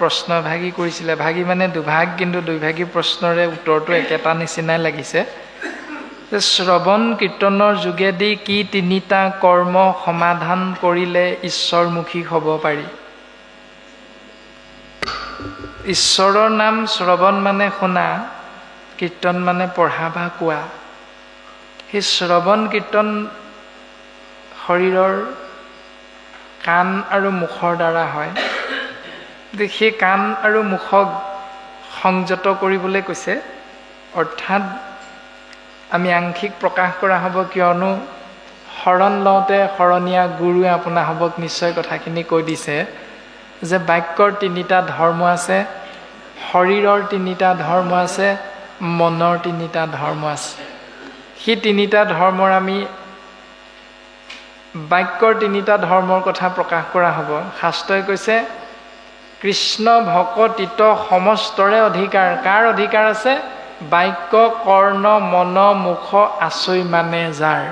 প্ৰশ্ন ভাগি কৰিছিলে, ভাগি মানে দুভাগ, কিন্তু দুইভাগী প্ৰশ্নৰে উত্তৰটো একেটা নিচিনাই লাগিছে। শ্ৰৱণ কীৰ্তনৰ যোগেদি কি তিনিটা কৰ্ম সমাধান কৰিলে ঈশ্বৰমুখী হ'ব পাৰি? ঈশ্বৰৰ নাম শ্ৰৱণ মানে শুনা, কীৰ্তন মানে পঢ়া বা কোৱা। সেই শ্ৰৱণ কীৰ্তন শৰীৰৰ কাণ আৰু মুখৰ দ্বাৰা হয়। সেই কাণ আৰু মুখক সংযত কৰিবলৈ কৈছে, অৰ্থাৎ আমি আংশিক প্ৰকাশ কৰা হ'ব, কিয়নো শৰণ লওঁতে শৰণীয়া গুৰুৱে আপোনাসৱক নিশ্চয় কথাখিনি কৈ দিছে যে বাক্যৰ তিনিটা ধৰ্ম আছে, শৰীৰৰ তিনিটা ধৰ্ম আছে, মনৰ তিনিটা ধৰ্ম আছে। সেই তিনিটা ধৰ্মৰ আমি বাক্যৰ তিনিটা ধৰ্মৰ কথা প্ৰকাশ কৰা হ'ব। শাস্ত্ৰই কৈছে কৃষ্ণ ভকতিত সমস্তৰে অধিকাৰ। কাৰ অধিকাৰ আছে? বাক্য কৰ্ণ মন মুখ আচৈ মানে যাৰ।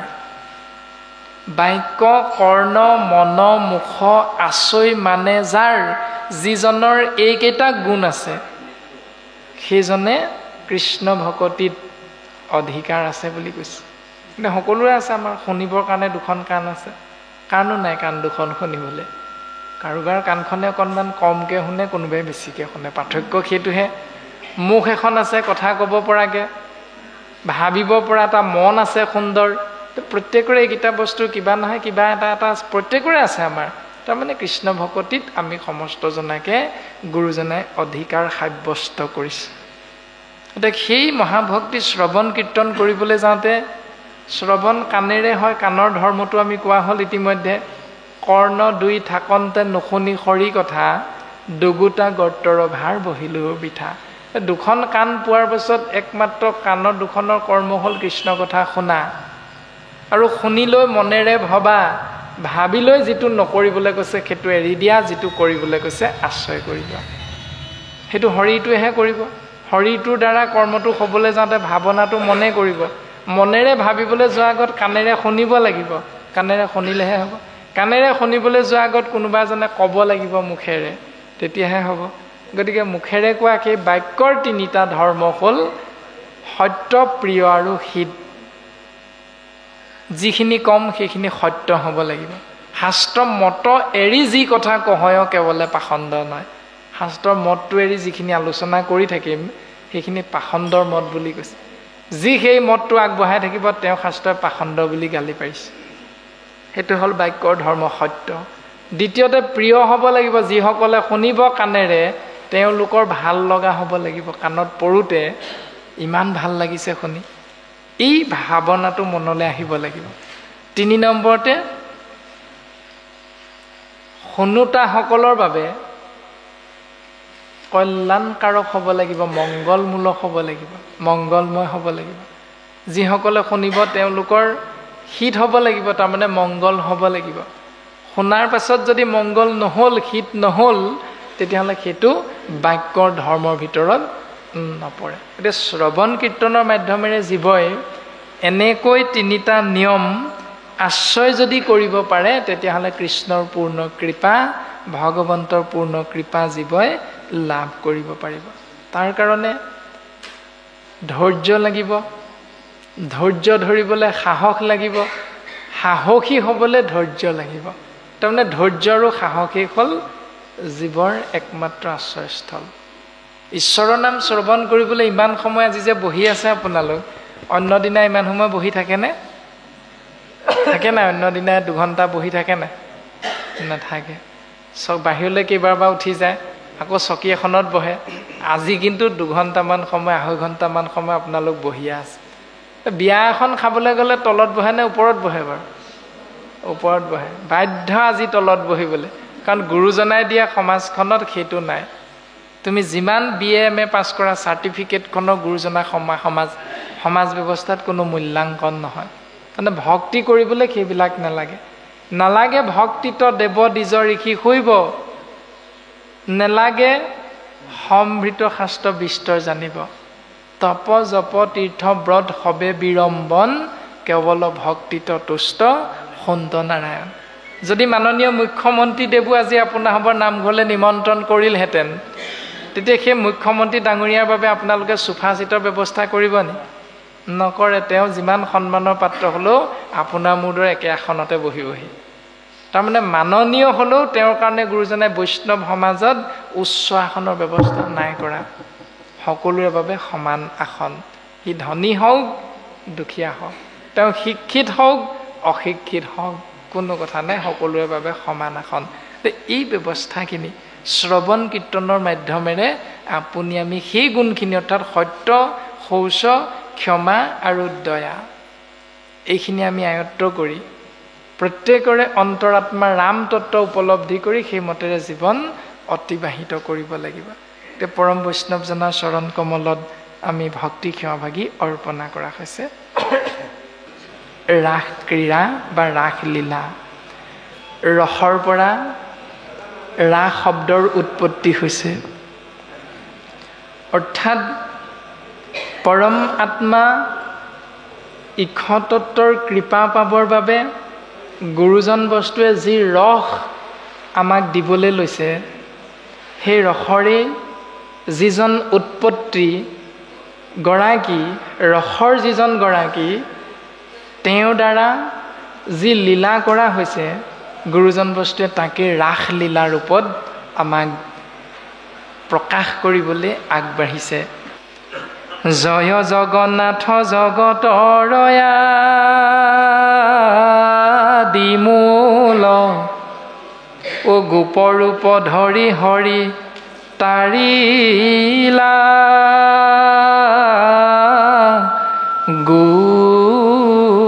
বাক্য কৰ্ণ মন মুখ আচৈ মানে যাৰ, যিজনৰ এইকেইটা গুণ আছে সেইজনে কৃষ্ণ ভকতিত অধিকাৰ আছে বুলি কৈছে। কিন্তু সকলোৰে আছে। আমাৰ শুনিবৰ কাৰণে দুখন কাণ আছে, কাণো নাই কাণ দুখন শুনিবলৈ। কাৰোবাৰ কাণখনে অকণমান কমকৈ শুনে, কোনোবাই বেছিকৈ শুনে, পাৰ্থক্য সেইটোহে। মুখ এখন আছে কথা ক'ব পৰাকৈ, ভাবিব পৰা এটা মন আছে সুন্দৰ। প্ৰত্যেকৰে এইকেইটা বস্তুৰ কিবা নহয় কিবা এটা প্ৰত্যেকৰে আছে আমাৰ। তাৰমানে কৃষ্ণ ভকতিত আমি সমস্তজনাকে গুৰুজনাই অধিকাৰ সাব্যস্ত কৰিছে। এতিয়া সেই মহাভক্তি শ্ৰৱণ কীৰ্তন কৰিবলৈ যাওঁতে শ্ৰৱণ কাণেৰে হয়, কাণৰ ধৰ্মটো আমি কোৱা হ'ল ইতিমধ্যে। কৰ্ণ দুই থাকন্তে নুশুনি সৰি কথা, দুগুটা গৰ্তৰ ভাৰ বহিলো বৃথা। দুখন কাণ পোৱাৰ পাছত একমাত্ৰ কাণৰ দুখনৰ কৰ্ম হ'ল কৃষ্ণ কথা শুনা, আৰু শুনি লৈ মনেৰে ভবা, ভাবি লৈ যিটো নকৰিবলৈ কৈছে সেইটো এৰি দিয়া, যিটো কৰিবলৈ কৈছে আশ্ৰয় কৰি লোৱা। সেইটো শৰীৰটোৱেহে কৰিব। শৰীৰটোৰ দ্বাৰা কৰ্মটো হ'বলৈ যাওঁতে ভাৱনাটো মনে কৰিব। মনেৰে ভাবিবলৈ যোৱাৰ আগত কাণেৰে শুনিব লাগিব, কাণেৰে শুনিলেহে হ'ব। কাণেৰে শুনিবলৈ যোৱাৰ আগত কোনোবা এজনে ক'ব লাগিব মুখেৰে, তেতিয়াহে হ'ব। গতিকে মুখেৰে কোৱা সেই বাক্যৰ তিনিটা ধৰ্ম হ'ল সত্য, প্ৰিয় আৰু হিত। যিখিনি কম সেইখিনি সত্য হ'ব লাগিব। শাস্ত্ৰ মত এৰি যি কথা কহয় কেৱলে পাখণ্ড নহয়। শাস্ত্ৰৰ মতটো এৰি যিখিনি আলোচনা কৰি থাকিম সেইখিনি পাখণ্ডৰ মত বুলি কৈছে। যি সেই মতটো আগবঢ়াই থাকিব তেওঁ শাস্ত্ৰই পাখণ্ড বুলি গালি পাৰিছে। সেইটো হ'ল বাক্যৰ ধৰ্ম সত্য। দ্বিতীয়তে প্ৰিয় হ'ব লাগিব। যিসকলে শুনিব কাণেৰে তেওঁলোকৰ ভাল লগা হ'ব লাগিব। কাণত পৰোঁতে ইমান ভাল লাগিছে শুনি, এই ভাৱনাটো মনলৈ আহিব লাগিব। 3 নম্বৰতে শুনোতাসকলৰ বাবে কল্যাণকাৰক হ'ব লাগিব, মংগলমূলক হ'ব লাগিব, মংগলময় হ'ব লাগিব। যিসকলে শুনিব তেওঁলোকৰ হিত হ'ব লাগিব, তাৰমানে মংগল হ'ব লাগিব। শুনাৰ পাছত যদি মংগল নহ'ল, হিত নহ'ল, তেতিয়াহ'লে সেইটো বাক্যৰ ধৰ্মৰ ভিতৰত নপৰে। এতিয়া শ্ৰৱণ কীৰ্তনৰ মাধ্যমেৰে জীৱই এনেকৈ তিনিটা নিয়ম আশ্ৰয় যদি কৰিব পাৰে, তেতিয়াহ'লে কৃষ্ণৰ পূৰ্ণ কৃপা, ভগৱন্তৰ পূৰ্ণ কৃপা জীৱই লাভ কৰিব পাৰিব। তাৰ কাৰণে ধৈৰ্য লাগিব, ধৈৰ্য ধৰিবলৈ সাহস লাগিব, সাহসী হ'বলৈ ধৈৰ্য লাগিব। তাৰমানে ধৈৰ্য আৰু সাহসী হ'ল জীৱৰ একমাত্ৰ আশ্ৰয়স্থল। ঈশ্বৰৰ নাম শ্ৰৱণ কৰিবলৈ ইমান সময় আজি যে বহি আছে আপোনালোক, অন্য দিনা ইমান সময় বহি থাকেনে? থাকে নাই? অন্য দিনা 2 ঘণ্টা বহি থাকে নাই? নাথাকে। বাহিৰলৈ কেইবাৰবাৰ উঠি যায়, আকৌ চকী এখনত বহে। আজি কিন্তু 2 ঘণ্টামান সময়, 2.5 ঘণ্টামান সময় আপোনালোক বহিয়া আছে। বিয়া এখন খাবলৈ গ'লে তলত বহে নে ওপৰত বহে বাৰু? ওপৰত বহে। বাধ্য আজি তলত বহিবলৈ, কাৰণ গুৰুজনাই দিয়া সমাজখনত সেইটো নাই। তুমি যিমান BA MA পাছ কৰা চাৰ্টিফিকেটখনৰ গুৰুজনা সমাজ ব্যৱস্থাত কোনো মূল্যাংকন নহয়। মানে ভক্তি কৰিবলৈ সেইবিলাক নালাগে। নালাগে ভক্তিত দেৱ দ্বিজ ঋষি শৈৱ, নেলাগে সমৃত শাস্ত্ৰ বিস্তৰ জানিব। তপ জপ তীৰ্থ ব্ৰত হবে বিড়ম্বন, কেৱল ভক্তিত তুষ্ট সন্ত নাৰায়ণ। যদি মাননীয় মুখ্যমন্ত্ৰী দেৱো আজি আপোনালোকৰ নামঘৰলৈ নিমন্ত্ৰণ কৰিলহেঁতেন, তেতিয়া সেই মুখ্যমন্ত্ৰী ডাঙৰীয়াৰ বাবে আপোনালোকে সোফা ছিটৰ ব্যৱস্থা কৰিবনি? নকৰে। তেওঁ যিমান সন্মানৰ পাত্ৰ হ'লেও আপোনাৰ মোৰ দৰে একে আসনতে বহিবহি। তাৰমানে মাননীয় হ'লেও তেওঁৰ কাৰণে গুৰুজনাই বৈষ্ণৱ সমাজত উচ্চ আসনৰ ব্যৱস্থা নাই কৰা। সকলোৰে বাবে সমান আসন। সি ধনী হওক দুখীয়া হওক, তেওঁ শিক্ষিত হওক অশিক্ষিত হওক, কোনো কথা নাই, সকলোৰে বাবে সমান আসন। এই ব্যৱস্থাখিনি শ্ৰৱণ কীৰ্তনৰ মাধ্যমেৰে আপুনি আমি সেই গুণখিনি অৰ্থাৎ সত্য, শৌচ, ক্ষমা আৰু দয়া এইখিনি আমি আয়ত্ব কৰি প্ৰত্যেকৰে অন্তৰাত্মাৰ ৰাম তত্ত্ব উপলব্ধি কৰি সেই মতেৰে জীৱন অতিবাহিত কৰিব লাগিব। এতিয়া পৰম বৈষ্ণৱজনৰ চৰণ কমলত আমি ভক্তি ক্ষমাভাগী অৰ্পণা কৰা হৈছে। ৰাস ক্ৰীড়া বা ৰাসলীলা, ৰসৰ পৰা ৰাস শব্দৰ উৎপত্তি হৈছে। অৰ্থাৎ পৰম আত্মা ইক্ষতত্বৰ কৃপা পাবৰ বাবে গুৰুজন বস্তুৱে যি ৰস আমাক দিবলৈ লৈছে, সেই ৰসৰে যিজন উৎপত্তি গৰাকী, ৰসৰ যিজন গৰাকী, তেওঁৰ দ্বাৰা যি লীলা কৰা হৈছে গুৰুজন বস্তুৱে তাকে ৰাসলীলা ৰূপত আমাক প্ৰকাশ কৰিবলৈ আগবাঢ়িছে। জয় জগন্নাথ জগতৰয়া দিমূল, ও গোপৰূপ ধৰি হৰি তাৰিলা, গোকুল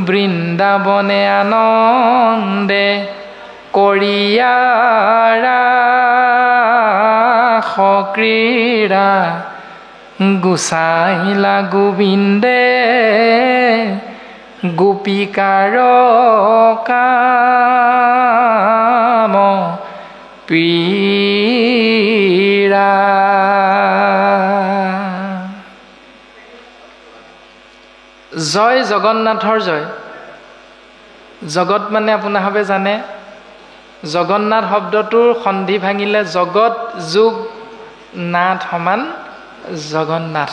বৃন্দাবনে আনন্দে কৰিয়াৰা ক্ৰীড়া, গুচাইলা গোবিন্দে গোপিকাৰ কাম পীৰা। জয় জগন্নাথৰ জয়। জগত মানে আপোনাভাৱে জানে, জগন্নাথ শব্দটোৰ সন্ধি ভাঙিলে জগত যোগ নাথ সমান জগন্নাথ।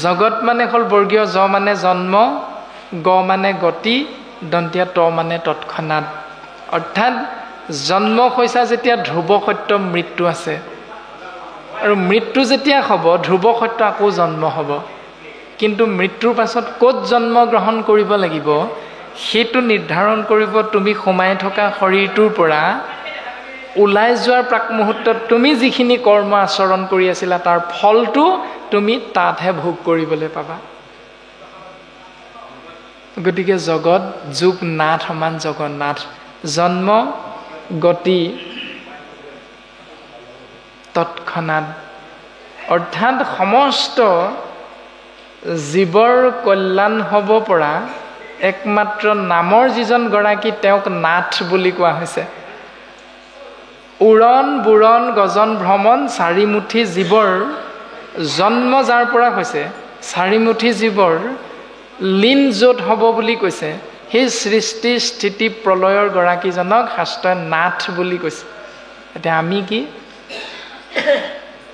জগত মানে হ'ল বৰ্গীয় জ মানে জন্ম, গ মানে গতি, দন্তীয়া ত মানে তৎক্ষণাৎ। অৰ্থাৎ জন্ম হৈছে যেতিয়া ধ্ৰুৱ সত্য মৃত্যু আছে, আৰু মৃত্যু যেতিয়া হ'ব ধ্ৰুৱ সত্য আকৌ জন্ম হ'ব। কিন্তু মৃত্যুৰ পাছত ক'ত জন্ম গ্ৰহণ কৰিব লাগিব সেইটো নিৰ্ধাৰণ কৰিব তুমি সোমাই থকা শৰীৰটোৰ পৰা ওলাই যোৱাৰ প্ৰাক মুহূৰ্তত তুমি যিখিনি কৰ্ম আচৰণ কৰি আছিলা তাৰ ফলটো তুমি তাতহে ভোগ কৰিবলৈ পাবা। গতিকে জগত যোগ নাথ সমান জগন্নাথ। জন্ম, গতি, তৎক্ষণাৎ। অৰ্থাৎ সমস্ত জীৱৰ কল্যাণ হ'ব পৰা একমাত্ৰ নামৰ যিজন গৰাকী তেওঁক নাথ বুলি কোৱা হৈছে। উৰণ বুৰণ গজন ভ্ৰমণ চাৰিমুঠি জীৱৰ জন্ম যাৰ পৰা হৈছে, চাৰিমুঠি জীৱৰ লীন য'ত হ'ব বুলি কৈছে, সেই সৃষ্টি স্থিতি প্ৰলয়ৰ গৰাকীজনক শাস্ত্ৰই নাথ বুলি কৈছে। এতিয়া আমি কি?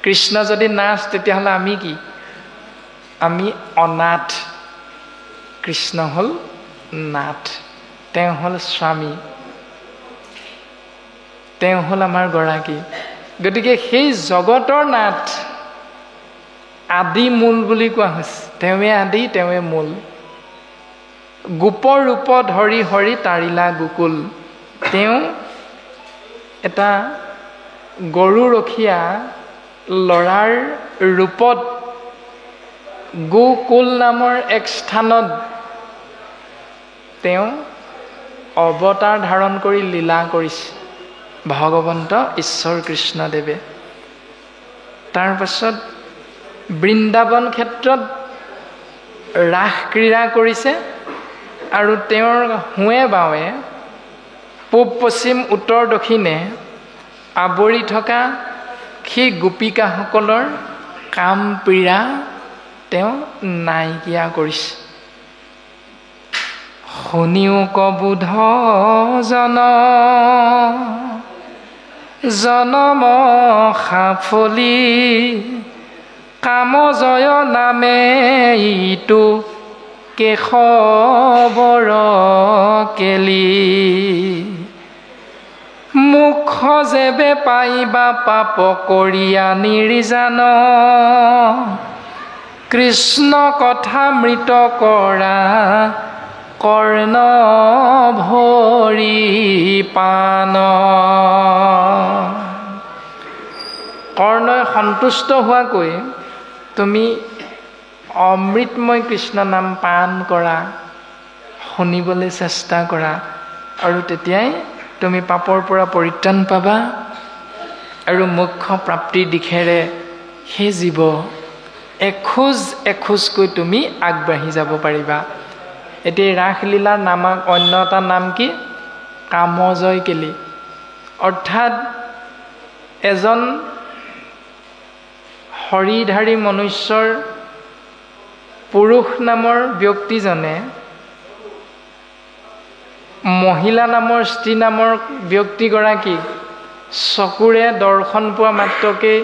কৃষ্ণ যদি নাথ তেতিয়াহ'লে আমি কি? আমি অনাথ। কৃষ্ণ হ'ল নাথ, তেওঁ হ'ল স্বামী, তেওঁ হ'ল আমাৰ গৰাকী। গতিকে সেই জগতৰ নাথ আদি মূল বুলি কোৱা হৈছে। তেওঁৱে আদি, তেওঁৱে মূল। গোপৰ ৰূপ ধৰি হৰি তাৰিলা গোকুল। তেওঁ এটা গৰুৰখীয়া ল'ৰাৰ ৰূপত গোকুল নামৰ এক স্থানত তেওঁ অৱতাৰ ধাৰণ কৰি লীলা কৰিছে ভগৱন্ত ঈশ্বৰ কৃষ্ণদেৱে। তাৰ পাছত বৃন্দাবন ক্ষেত্ৰত ৰাস ক্ৰীড়া কৰিছে, আৰু তেওঁৰ সোঁৱে বাৱে পূব পশ্চিম উত্তৰ দক্ষিণে আৱৰি থকা সেই গোপিকাসকলৰ কাম পীড়া তেওঁ নাইকিয়া কৰিছে। শুনিও কবোধ জন জনম সাফলি কাম জয় নামে ইটো কেশৱৰ কেলি মুখ যেবে পাইবা পাপ কৰিয়া নিৰ্জান কৃষ্ণ কথা মৃত কৰা কৰ্ণ ভৰি পান। কৰ্ণই সন্তুষ্ট হোৱাকৈ তুমি অমৃতময় কৃষ্ণ নাম পান কৰা, শুনিবলৈ চেষ্টা কৰা, আৰু তেতিয়াই তুমি পাপৰ পৰা পৰিত্ৰাণ পাবা আৰু মোক্ষ প্ৰাপ্তিৰ দিশেৰে সেই জীৱ এখোজ এখোজকৈ তুমি আগবাঢ়ি যাব পাৰিবা। এতিয়া ৰাসলীলাৰ নামক অন্য এটা নাম কি? কামজয় কেলি। অৰ্থাৎ এজন হৰিধাৰী মনুষ্যৰ পুৰুষ নামৰ ব্যক্তিজনে মহিলা নামৰ স্ত্ৰী নামৰ ব্যক্তিগৰাকীক চকুৰে দৰ্শন পোৱা মাত্ৰকেই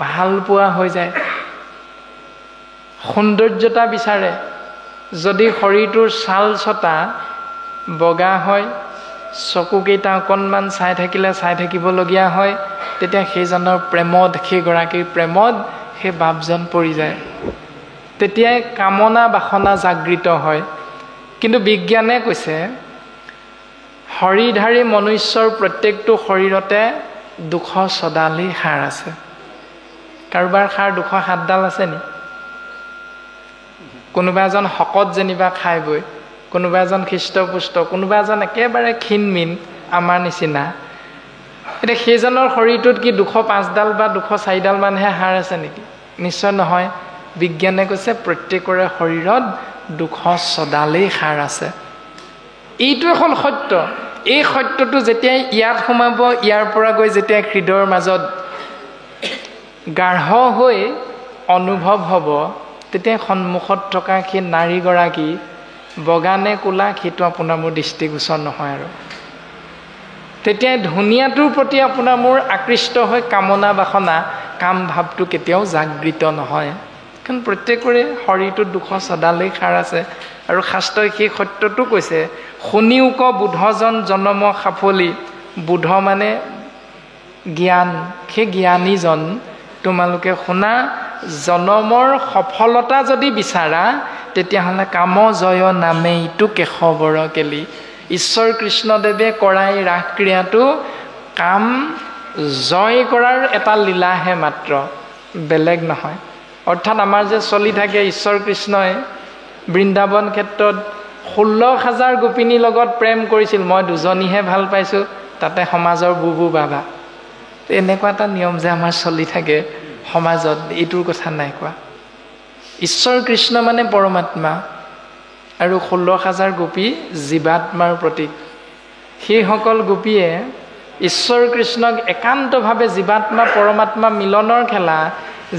ভাল পোৱা হৈ যায়, সৌন্দৰ্যতা বিচাৰে। যদি শৰীৰটোৰ ছাল ছটা বগা হয়, চকুকেইটা অকণমান চাই থাকিবলগীয়া হয়, তেতিয়া সেইজনৰ প্ৰেমত, সেইগৰাকীৰ প্ৰেমত সেই বাপজন পৰি যায়। তেতিয়াই কামনা বাসনা জাগৃত হয়। কিন্তু বিজ্ঞানে কৈছে হৰিধাৰী মনুষ্যৰ প্ৰত্যেকটো শৰীৰতে 214ডালেই হাড় আছে। কাৰোবাৰ হাড় 207ডাল আছে নি? কোনোবা এজন শকত যেনিবা খাই বৈ, কোনোবা এজন হৃষ্টপুষ্ট, কোনোবা এজন একেবাৰে ক্ষীণমিন আমাৰ নিচিনা। এতিয়া সেইজনৰ শৰীৰটোত কি 205ডাল বা 204ডাল মানহে হাড় আছে নেকি? নিশ্চয় নহয়। বিজ্ঞানে কৈছে প্ৰত্যেকৰে শৰীৰত 214ডালেই হাড় আছে। এইটো এখন সত্য। এই সত্যটো যেতিয়াই ইয়াত সোমাব, ইয়াৰ পৰা গৈ যেতিয়া হৃদয়ৰ মাজত গাঢ় হৈ অনুভৱ হ'ব, তেতিয়া সন্মুখত থকা সেই নাৰীগৰাকী বগা নে ক'লা সেইটো আপোনাৰ মোৰ দৃষ্টিগোচৰ নহয়। আৰু তেতিয়াই ধুনীয়াটোৰ প্ৰতি আপোনাৰ মোৰ আকৃষ্ট হৈ কামনা বাসনা, কাম ভাৱটো কেতিয়াও জাগৃত নহয়। কাৰণ প্ৰত্যেকৰে শৰীৰটোত 214ডালেই হাড় আছে। আৰু শাস্ত্ৰই সেই সত্যটো কৈছে, শুনিও ক বুধজন জনম সাফলি। বুধ মানে জ্ঞান, সেই জ্ঞানীজন তোমালোকে শুনা, জনমৰ সফলতা যদি বিচাৰা তেতিয়াহ'লে কাম জয় নামে ইটো কেশৱৰ কেলি। ঈশ্বৰ কৃষ্ণদেৱে কৰা এই ৰাস ক্ৰিয়াটো কাম জয় কৰাৰ এটা লীলাহে মাত্ৰ, বেলেগ নহয়। অৰ্থাৎ আমাৰ যে চলি থাকে ঈশ্বৰ কৃষ্ণই বৃন্দাবন ক্ষেত্ৰত 16,000 গোপিনীৰ লগত প্ৰেম কৰিছিল, মই 2জনীহে ভাল পাইছোঁ, তাতে সমাজৰ বুবু বাবা। এনেকুৱা এটা নিয়ম যে আমাৰ চলি থাকে সমাজত, এইটোৰ কথা নাই কোৱা। ঈশ্বৰ কৃষ্ণ মানে পৰমাত্মা, আৰু 16,000 গোপী জীৱাত্মাৰ প্ৰতীক। সেইসকল গোপীয়ে ঈশ্বৰ কৃষ্ণক একান্তভাৱে জীৱাত্মা পৰমাত্মা মিলনৰ খেলা,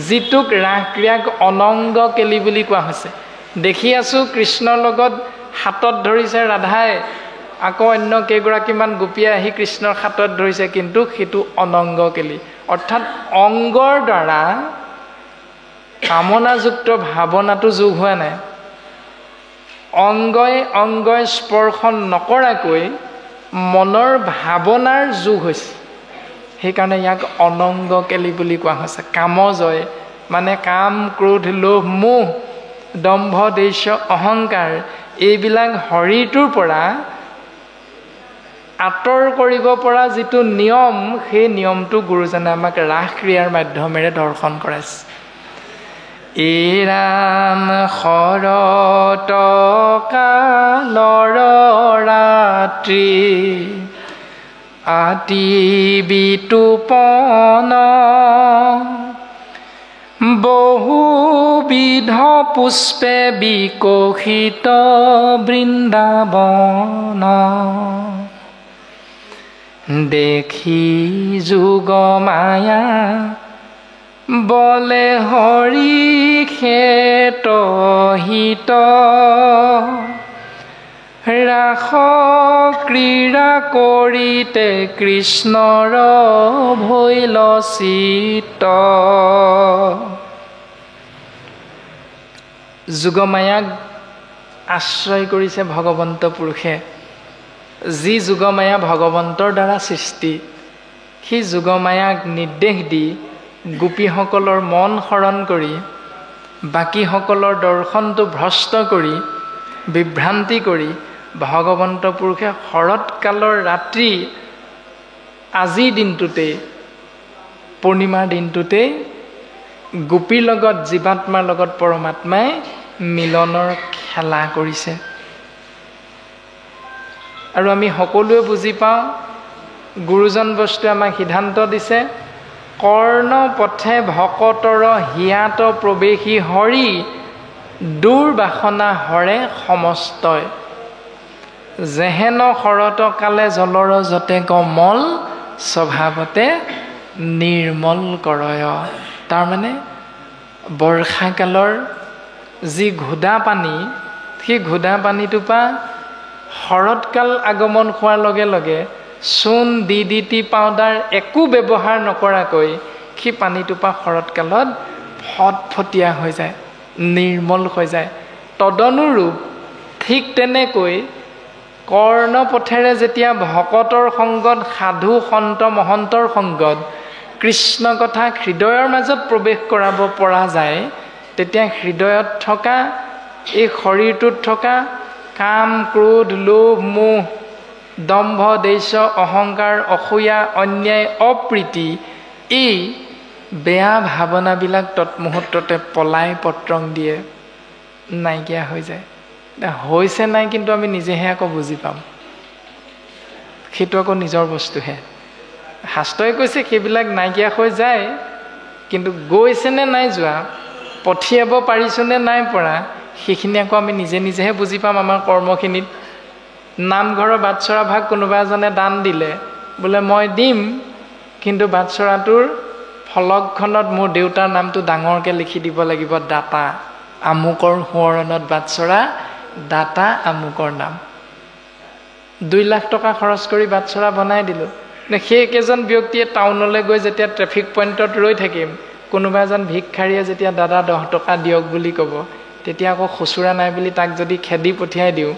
যিটোক ৰাস ক্ৰিয়াক অনংগ কেলি বুলি কোৱা হৈছে। দেখি আছোঁ কৃষ্ণৰ লগত হাতত ধৰিছে ৰাধাই, আকৌ অন্য কেইগৰাকীমান গোপীয়ে আহি কৃষ্ণৰ হাতত ধৰিছে, কিন্তু সেইটো অনংগ কেলি। অৰ্থাৎ অংগৰ দ্বাৰা কামনাযুক্ত ভাৱনাটো যোগ হোৱা নাই। অংগই অংগই স্পৰ্শ নকৰাকৈ মনৰ ভাৱনাৰ যোগ হৈছে। সেইকাৰণে ইয়াক অনংগ কেলি বুলি কোৱা হৈছে। কামজয় মানে কাম, ক্ৰোধ, লোভ, মোহ, দম্ভ, দেশ্য, অহংকাৰ, এইবিলাক শৰীৰটোৰ পৰা আঁতৰ কৰিব পৰা যিটো নিয়ম, সেই নিয়মটো গুৰুজনে আমাক ৰাস ক্ৰিয়াৰ মাধ্যমেৰে দৰ্শন কৰাইছে। এৰাম শৰৎ কালৰ ৰাত্ৰি আতি বিতুপন বহুবিধ পুষ্পে বিকশিত বৃন্দাবন দেখি যোগ মায়া বলে হৰি খেত হিত ৰাস ক্ৰীড়া কৰিতে কৃষ্ণৰ ভৈল চিত্ত। যোগমায়াক আশ্ৰয় কৰিছে ভগৱন্ত পুৰুষে। যি যোগমায়া ভগৱন্তৰ দ্বাৰা সৃষ্টি, সেই যোগমায়াক নিৰ্দেশ দি গোপীসকলৰ মন হৰণ কৰি বাকীসকলৰ দৰ্শনটো ভ্ৰষ্ট কৰি বিভ্ৰান্তি কৰি ভগৱন্ত পুৰুষে শৰৎকালৰ ৰাত্ৰি আজিৰ দিনটোতেই পূৰ্ণিমাৰ দিনটোতেই গোপীৰ লগত জীৱাত্মাৰ লগত পৰমাত্মাই মিলনৰ খেলা কৰিছে। আৰু আমি সকলোৱে বুজি পাওঁ, গুৰুজন বস্তুৱে আমাক সিদ্ধান্ত দিছে, কৰ্ণ পথে ভকতৰ হিয়াত প্ৰৱেশী হৰি দুৰ্বাসনা হৰে সমস্তই। যেহেন শৰৎ কালে জলৰ যতে কমল স্বভাৱতে নিৰ্মল কৰয়। তাৰমানে বৰ্ষাকালৰ যি ঘোদা পানী, সেই ঘোদা পানীটোৰ পৰা শৰৎকাল আগমন হোৱাৰ লগে লগে চূণ DDT পাউডাৰ একো ব্যৱহাৰ নকৰাকৈ সেই পানীটোৰ পৰা শৰৎকালত ফটফটীয়া হৈ যায়, নিৰ্মল হৈ যায়। তদনুৰূপ ঠিক তেনেকৈ কৰ্ণপথেৰে যেতিয়া ভকতৰ সংগত সাধু সন্ত মহন্তৰ সংগত কৃষ্ণ কথা হৃদয়ৰ মাজত প্ৰৱেশ কৰাব পৰা যায়, তেতিয়া হৃদয়ত থকা এই শৰীৰটোত থকা কাম ক্ৰোধ লোভ মোহ দম্ভ দেশ অহংকাৰ অসূয়া অন্যায় অপ্ৰীতি এই বেয়া ভাৱনাবিলাক তৎমুহূৰ্ততে পলাই পত্ৰং দিয়ে, নাইকিয়া হৈ যায়। হৈছে নাই কিন্তু আমি নিজেহে আকৌ বুজি পাম, সেইটো আকৌ নিজৰ বস্তুহে। শাস্ত্ৰই কৈছে সেইবিলাক নাইকিয়া হৈ যায়, কিন্তু গৈছেনে নাই যোৱা, পঠিয়াব পাৰিছোনে নাই পৰা, সেইখিনি আকৌ আমি নিজে নিজেহে বুজি পাম আমাৰ কৰ্মখিনিত। নামঘৰৰ বাটচৰা ভাগ কোনোবা এজনে দান দিলে, বোলে মই দিম, কিন্তু বাটচৰাটোৰ ফলকখনত মোৰ দেউতাৰ নামটো ডাঙৰকৈ লিখি দিব লাগিব, দাতা আমুকৰ সোঁৱৰণত বাটচৰা দাতা আমুকৰ নাম। 2 লাখ টকা খৰচ কৰি বাটচৰা বনাই দিলোঁ। সেই একেজন ব্যক্তিয়ে টাউনলৈ গৈ যেতিয়া ট্ৰেফিক পইণ্টত ৰৈ থাকিম, কোনোবা এজন ভিক্ষাৰীয়ে যেতিয়া দাদা 10 টকা দিয়ক বুলি ক'ব, তেতিয়া আকৌ খুচুৰা নাই বুলি তাক যদি খেদি পঠিয়াই দিওঁ,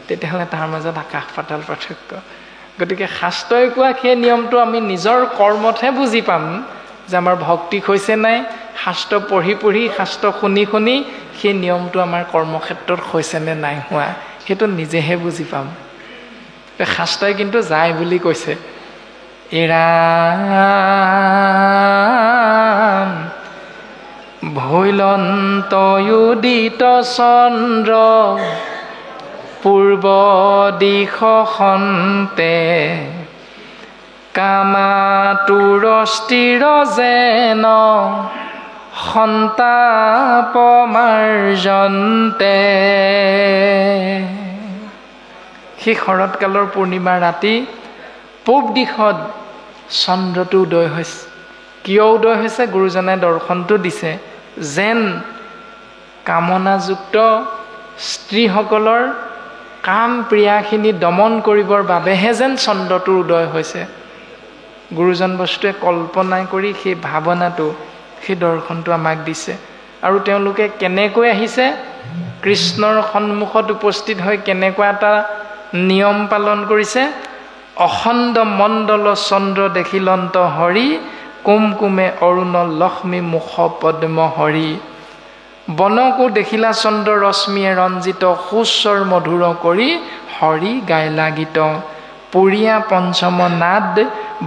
তেতিয়াহ'লে তাৰ মাজত আকাশ পাতাল পাৰ্থক্য। গতিকে শাস্ত্ৰই কোৱা সেই নিয়মটো আমি নিজৰ কৰ্মতহে বুজি পাম যে আমাৰ ভক্তি হৈছে নাই। শাস্ত্ৰ পঢ়ি পঢ়ি শাস্ত্ৰ শুনি শুনি সেই নিয়মটো আমাৰ কৰ্মক্ষেত্ৰত হৈছেনে নাই হোৱা, সেইটো নিজেহে বুজি পাম। শাস্ত্ৰই কিন্তু যায় বুলি কৈছে। এৰা ভৈলন্ত উদিত চন্দ্ৰ পূৰ্ব দিশ সন্তে কামাতুৰ স্থিৰ যেন সন্তাপ মাৰ্জন্তে। সেই শৰৎকালৰ পূৰ্ণিমা ৰাতি পূব দিশত চন্দ্ৰটো উদয় হৈছে। কিয় উদয় হৈছে? গুৰুজনাই দৰ্শনটো দিছে, যেন কামনাযুক্ত স্ত্ৰীসকলৰ কাম প্ৰিয়াখিনি দমন কৰিবৰ বাবেহে যেন চন্দ্ৰটোৰ উদয় হৈছে। গুৰুজন বস্তুৱে কল্পনা কৰি সেই ভাৱনাটো, সেই দৰ্শনটো আমাক দিছে। আৰু তেওঁলোকে কেনেকৈ আহিছে, কৃষ্ণৰ সন্মুখত উপস্থিত হৈ কেনেকুৱা এটা নিয়ম পালন কৰিছে। অখণ্ড মণ্ডল চন্দ্ৰ দেখিলন্ত হৰি কুমকুমে অৰুণ লক্ষ্মী মুখ পদ্ম হৰি। বনকো দেখিলা চন্দ্ৰ ৰশ্মিয়ে ৰঞ্জিত সুস্বৰ মধুৰ কৰি হৰি গাইলা গীত। পুৰীয়া পঞ্চম নাদ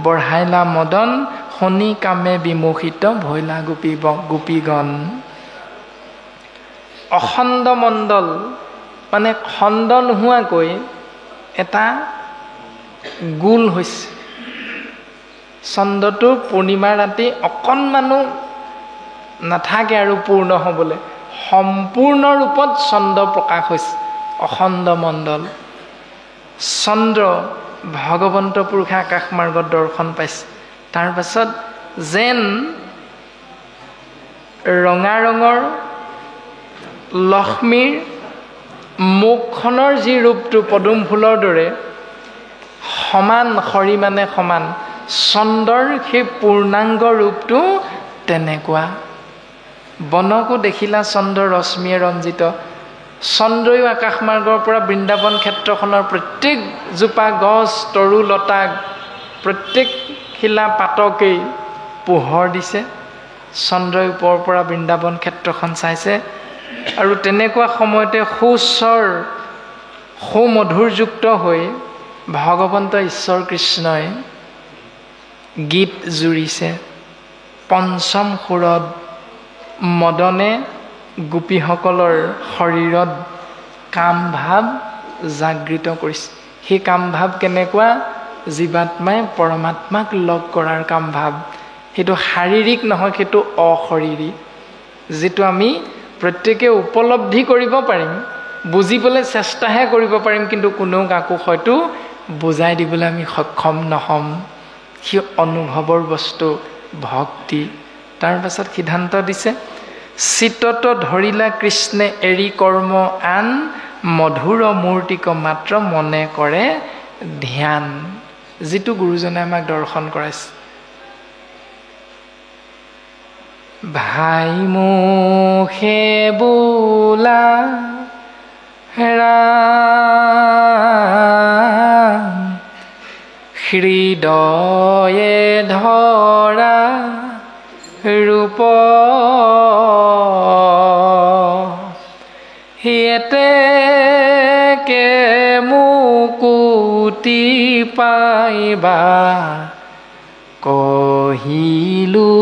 বঢ়াইলা মদন শনি কামে বিমোহিত ভৈলা গোপীগণ। অখণ্ড মণ্ডল মানে খণ্ড নোহোৱাকৈ এটা গোল হৈছে। চন্দ্ৰটো পূৰ্ণিমা ৰাতি অকণমানো নাথাকে আৰু পূৰ্ণ হ'বলৈ, সম্পূৰ্ণ ৰূপত চন্দ্ৰ প্ৰকাশ হৈছে। অখণ্ড মণ্ডল চন্দ্ৰ ভগৱন্ত পুৰুষে আকাশ মাৰ্গত দৰ্শন পাইছে। তাৰ পাছত যেন ৰঙা ৰঙৰ লক্ষ্মীৰ মুখখনৰ যি ৰূপটো পদুম ফুলৰ দৰে সমান, সৰি মানে সমান, চন্দ্ৰৰ সেই পূৰ্ণাংগ ৰূপটো তেনেকুৱা। বনকো দেখিলা চন্দ্ৰ ৰশ্মিয়ে ৰঞ্জিত। চন্দ্ৰয়ো আকাশমাৰ্গৰ পৰা বৃন্দাবন ক্ষেত্ৰখনৰ প্ৰত্যেকজোপা গছ, তৰু লতা, প্ৰত্যেক শিলা পাতকেই পোহৰ দিছে। চন্দ্ৰই ওপৰৰ পৰা বৃন্দাবন ক্ষেত্ৰখন চাইছে। আৰু তেনেকুৱা সময়তে সুস্বৰ সুমধুৰযুক্ত হৈ ভগৱন্ত ঈশ্বৰ কৃষ্ণই গীত জুৰিছে। পঞ্চম সুৰত মদনে গোপীসকলৰ শৰীৰত কাম ভাৱ জাগৃত কৰিছে। সেই কাম ভাৱ কেনেকুৱা? জীৱাত্মাই পৰমাত্মাক লগ কৰাৰ কাম ভাৱ। সেইটো শাৰীৰিক নহয়, সেইটো অশৰীৰিক, যিটো আমি প্ৰত্যেকে উপলব্ধি কৰিব পাৰিম, বুজিবলৈ চেষ্টাহে কৰিব পাৰিম, কিন্তু কোনেও কাকো হয়তো বুজাই দিবলৈ আমি সক্ষম নহ'ম। সি অনুভৱৰ বস্তু ভক্তি। তাৰ পাছত সিদ্ধান্ত দিছে, চিতত ধৰিলা কৃষ্ণে এৰি কৰ্ম আন, মধুৰ মূৰ্তিক মাত্ৰ মনে কৰে ধ্যান। যিটো গুৰুজনে আমাক দৰ্শন কৰাইছে। ভাই মুখে বোলা ৰাম, হৃদয়ে ধৰা ৰূপ, এতেকে মুকুতি পাইবা, কহিলো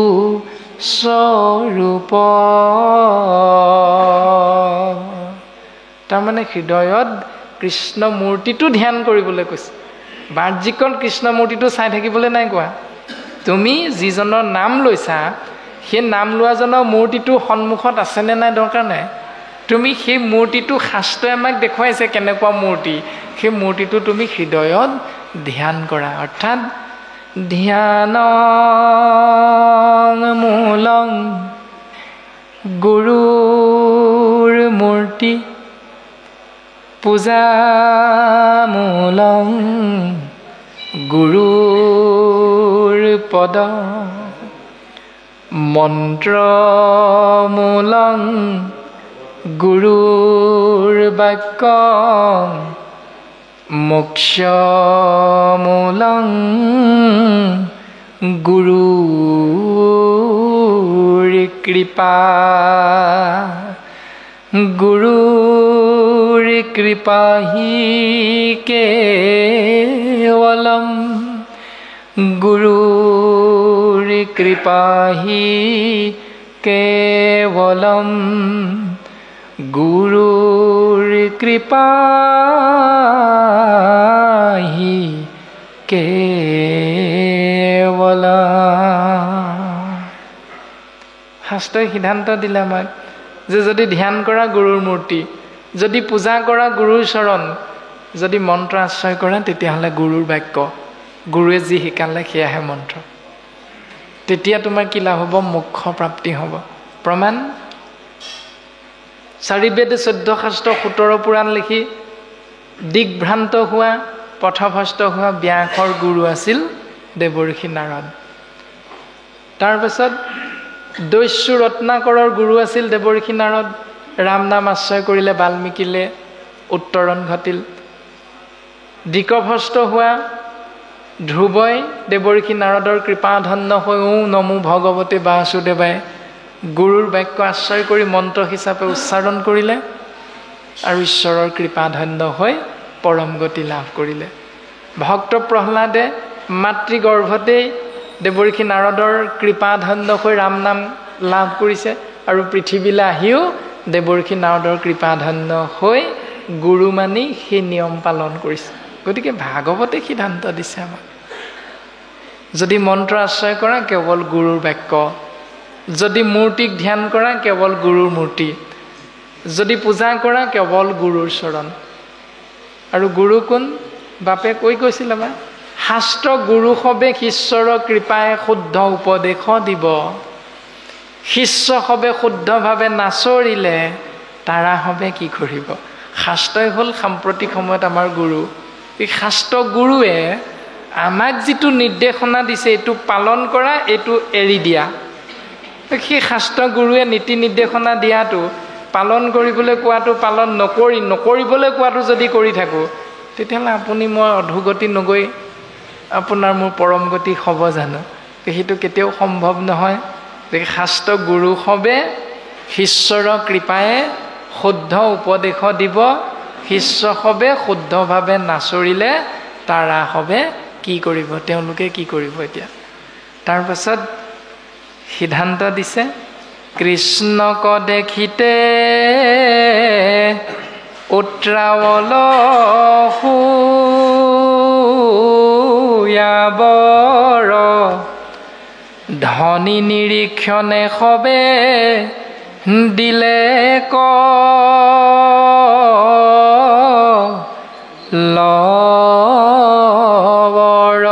স্বৰূপ। তাৰমানে হৃদয়ত কৃষ্ণ মূৰ্তিটো ধ্যান কৰিবলৈ কৈছে। বাহ্যিকত কৃষ্ণ মূৰ্তিটো চাই থাকিবলৈ নাই কোৱা। তুমি যিজনৰ নাম লৈছা, সেই নাম লোৱাজনৰ মূৰ্তিটো সন্মুখত আছেনে নাই দৰকাৰ নাই। তুমি সেই মূৰ্তিটো শাস্ত্ৰই আমাক দেখুৱাইছে কেনেকুৱা মূৰ্তি, সেই মূৰ্তিটো তুমি হৃদয়ত ধ্যান কৰা। অৰ্থাৎ ধ্যান মূলং গুৰুৰ মূৰ্তি, পূজা মূলং গুৰুৰ পদ, মন্ত্ৰ মূলং গুৰুৰ বাক্য, মোক্ষ মূলং গুৰুৰ কৃপা, গুৰুৰ কৃপাহি কেৱলম, গুৰুৰ কৃপাহি কেৱলম, গুৰুৰ কৃপাহি কেৱলম। শাস্ত্ৰই সিদ্ধান্ত দিলে আমাক যে যদি ধ্যান কৰা গুৰুৰ মূৰ্তি, যদি পূজা কৰা গুৰুৰ চৰণ, যদি মন্ত্ৰ আশ্ৰয় কৰা তেতিয়াহ'লে গুৰুৰ বাক্য, গুৰুৱে যি শিকালে সেয়াহে মন্ত্ৰ। তেতিয়া তোমাৰ কি লাভ হ'ব? মোক্ষ প্ৰাপ্তি হ'ব। প্ৰমাণ 4 বেদ 14 শাস্ত্ৰ 17 পুৰাণ লিখি দিগ্ভ্ৰান্ত হোৱা, পথভ্ৰষ্ট হোৱা ব্যাসৰ গুৰু আছিল দেৱৰ্ষি নাৰদ। তাৰপাছত দস্যু ৰত্নাকৰৰ গুৰু আছিল দেৱৰ্ষি নাৰদ। ৰাম নাম আশ্ৰয় কৰিলে বাল্মীকিলে উত্তৰণ ঘটিল। দিকভ্ৰষ্ট হোৱা ধ্ৰুৱই দেৱৰ্ষি নাৰদৰ কৃপাধন্য হৈ নমো ভগৱতে বাসুদেৱাই গুৰুৰ বাক্য আশ্ৰয় কৰি মন্ত্ৰ হিচাপে উচ্চাৰণ কৰিলে আৰু ঈশ্বৰৰ কৃপাধন্য হৈ পৰম গতি লাভ কৰিলে। ভক্ত প্ৰহ্লাদে মাতৃগৰ্ভতেই দেৱৰ্ষি নাৰদৰ কৃপাধন্য হৈ ৰাম নাম লাভ কৰিছে আৰু পৃথিৱীলৈ আহিও দেৱৰ্ষি নাৰদৰ কৃপাধন্য হৈ গুৰু মানি সেই নিয়ম পালন কৰিছে। গতিকে ভাগৱতে সিদ্ধান্ত দিছে আমাক, যদি মন্ত্ৰ আশ্ৰয় কৰা কেৱল গুৰুৰ বাক্য, যদি মূৰ্তিক ধ্যান কৰা কেৱল গুৰুৰ মূৰ্তি, যদি পূজা কৰা কেৱল গুৰুৰ চৰণ। আৰু গুৰু কোন? বাপে কৈছিল আমাৰ, শাস্ত্ৰ গুৰু সবে ঈশ্বৰ কৃপাই শুদ্ধ উপদেশ দিব। শিষ্য হবে শুদ্ধভাৱে নাচৰিলে তাৰা হবে কি কৰিব। শাস্ত্ৰই হ'ল সাম্প্ৰতিক সময়ত আমাৰ গুৰু। এই শাস্ত্ৰ গুৰুৱে আমাক যিটো নিৰ্দেশনা দিছে এইটো পালন কৰা, এইটো এৰি দিয়া। সেই শাস্ত্ৰ গুৰুৱে নীতি নিৰ্দেশনা দিয়াটো পালন কৰিবলৈ কোৱাটো পালন নকৰিবলৈ কোৱাটো যদি কৰি থাকোঁ, তেতিয়াহ'লে আপুনি মই অধোগতি নগৈ আপোনাৰ মোৰ পৰম গতি হ'ব জানো? সেইটো কেতিয়াও সম্ভৱ নহয়। গতিকে শাস্ত্ৰ গুৰু হবে, ঈশ্বৰৰ কৃপায়ে শুদ্ধ উপদেশ দিব, শিষ্য হবে শুদ্ধভাৱে নাচৰিলে তাৰা হবে কি কৰিব, তেওঁলোকে কি কৰিব। এতিয়া তাৰপাছত সিদ্ধান্ত দিছে, কৃষ্ণক দেখিতে উত্ৰাৱল শুয়াবৰ, ধনী নিৰীক্ষণে সবে দিলে লবৰ,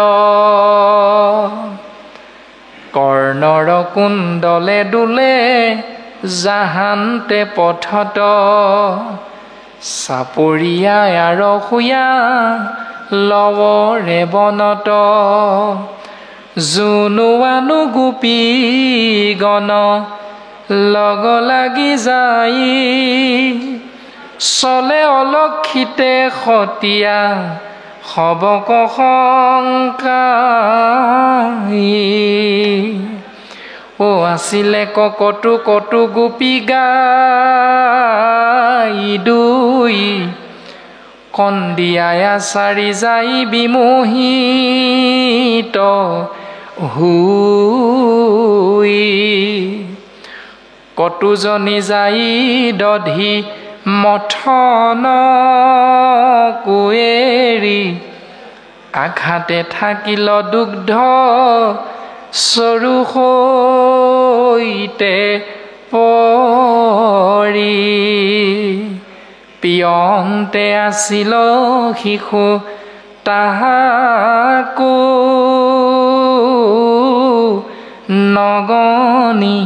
কৰ্ণৰ কুণ্ডলে দোলে জাহান্তে পথত, চাপৰিয়াই আৰু শুয়া লৱৰে বনত, জুনুৱানো গোপী গণ লগ লাগি যাই, চলে অলক্ষিতে সতীয়া সবক শংকাই, ও আছিলে ককটো কটু গোপী গাই দুই, কন্দিয়াই আচাৰি যাই বিমোহিত হুই, কটুজনী যাই দধি মথন কুৱেৰি, আঘাতে থাকিল দুগ্ধ চৰু সৈতে পৰি, পিয়ন্তে আছিল শিশু তাহাকো নগনি,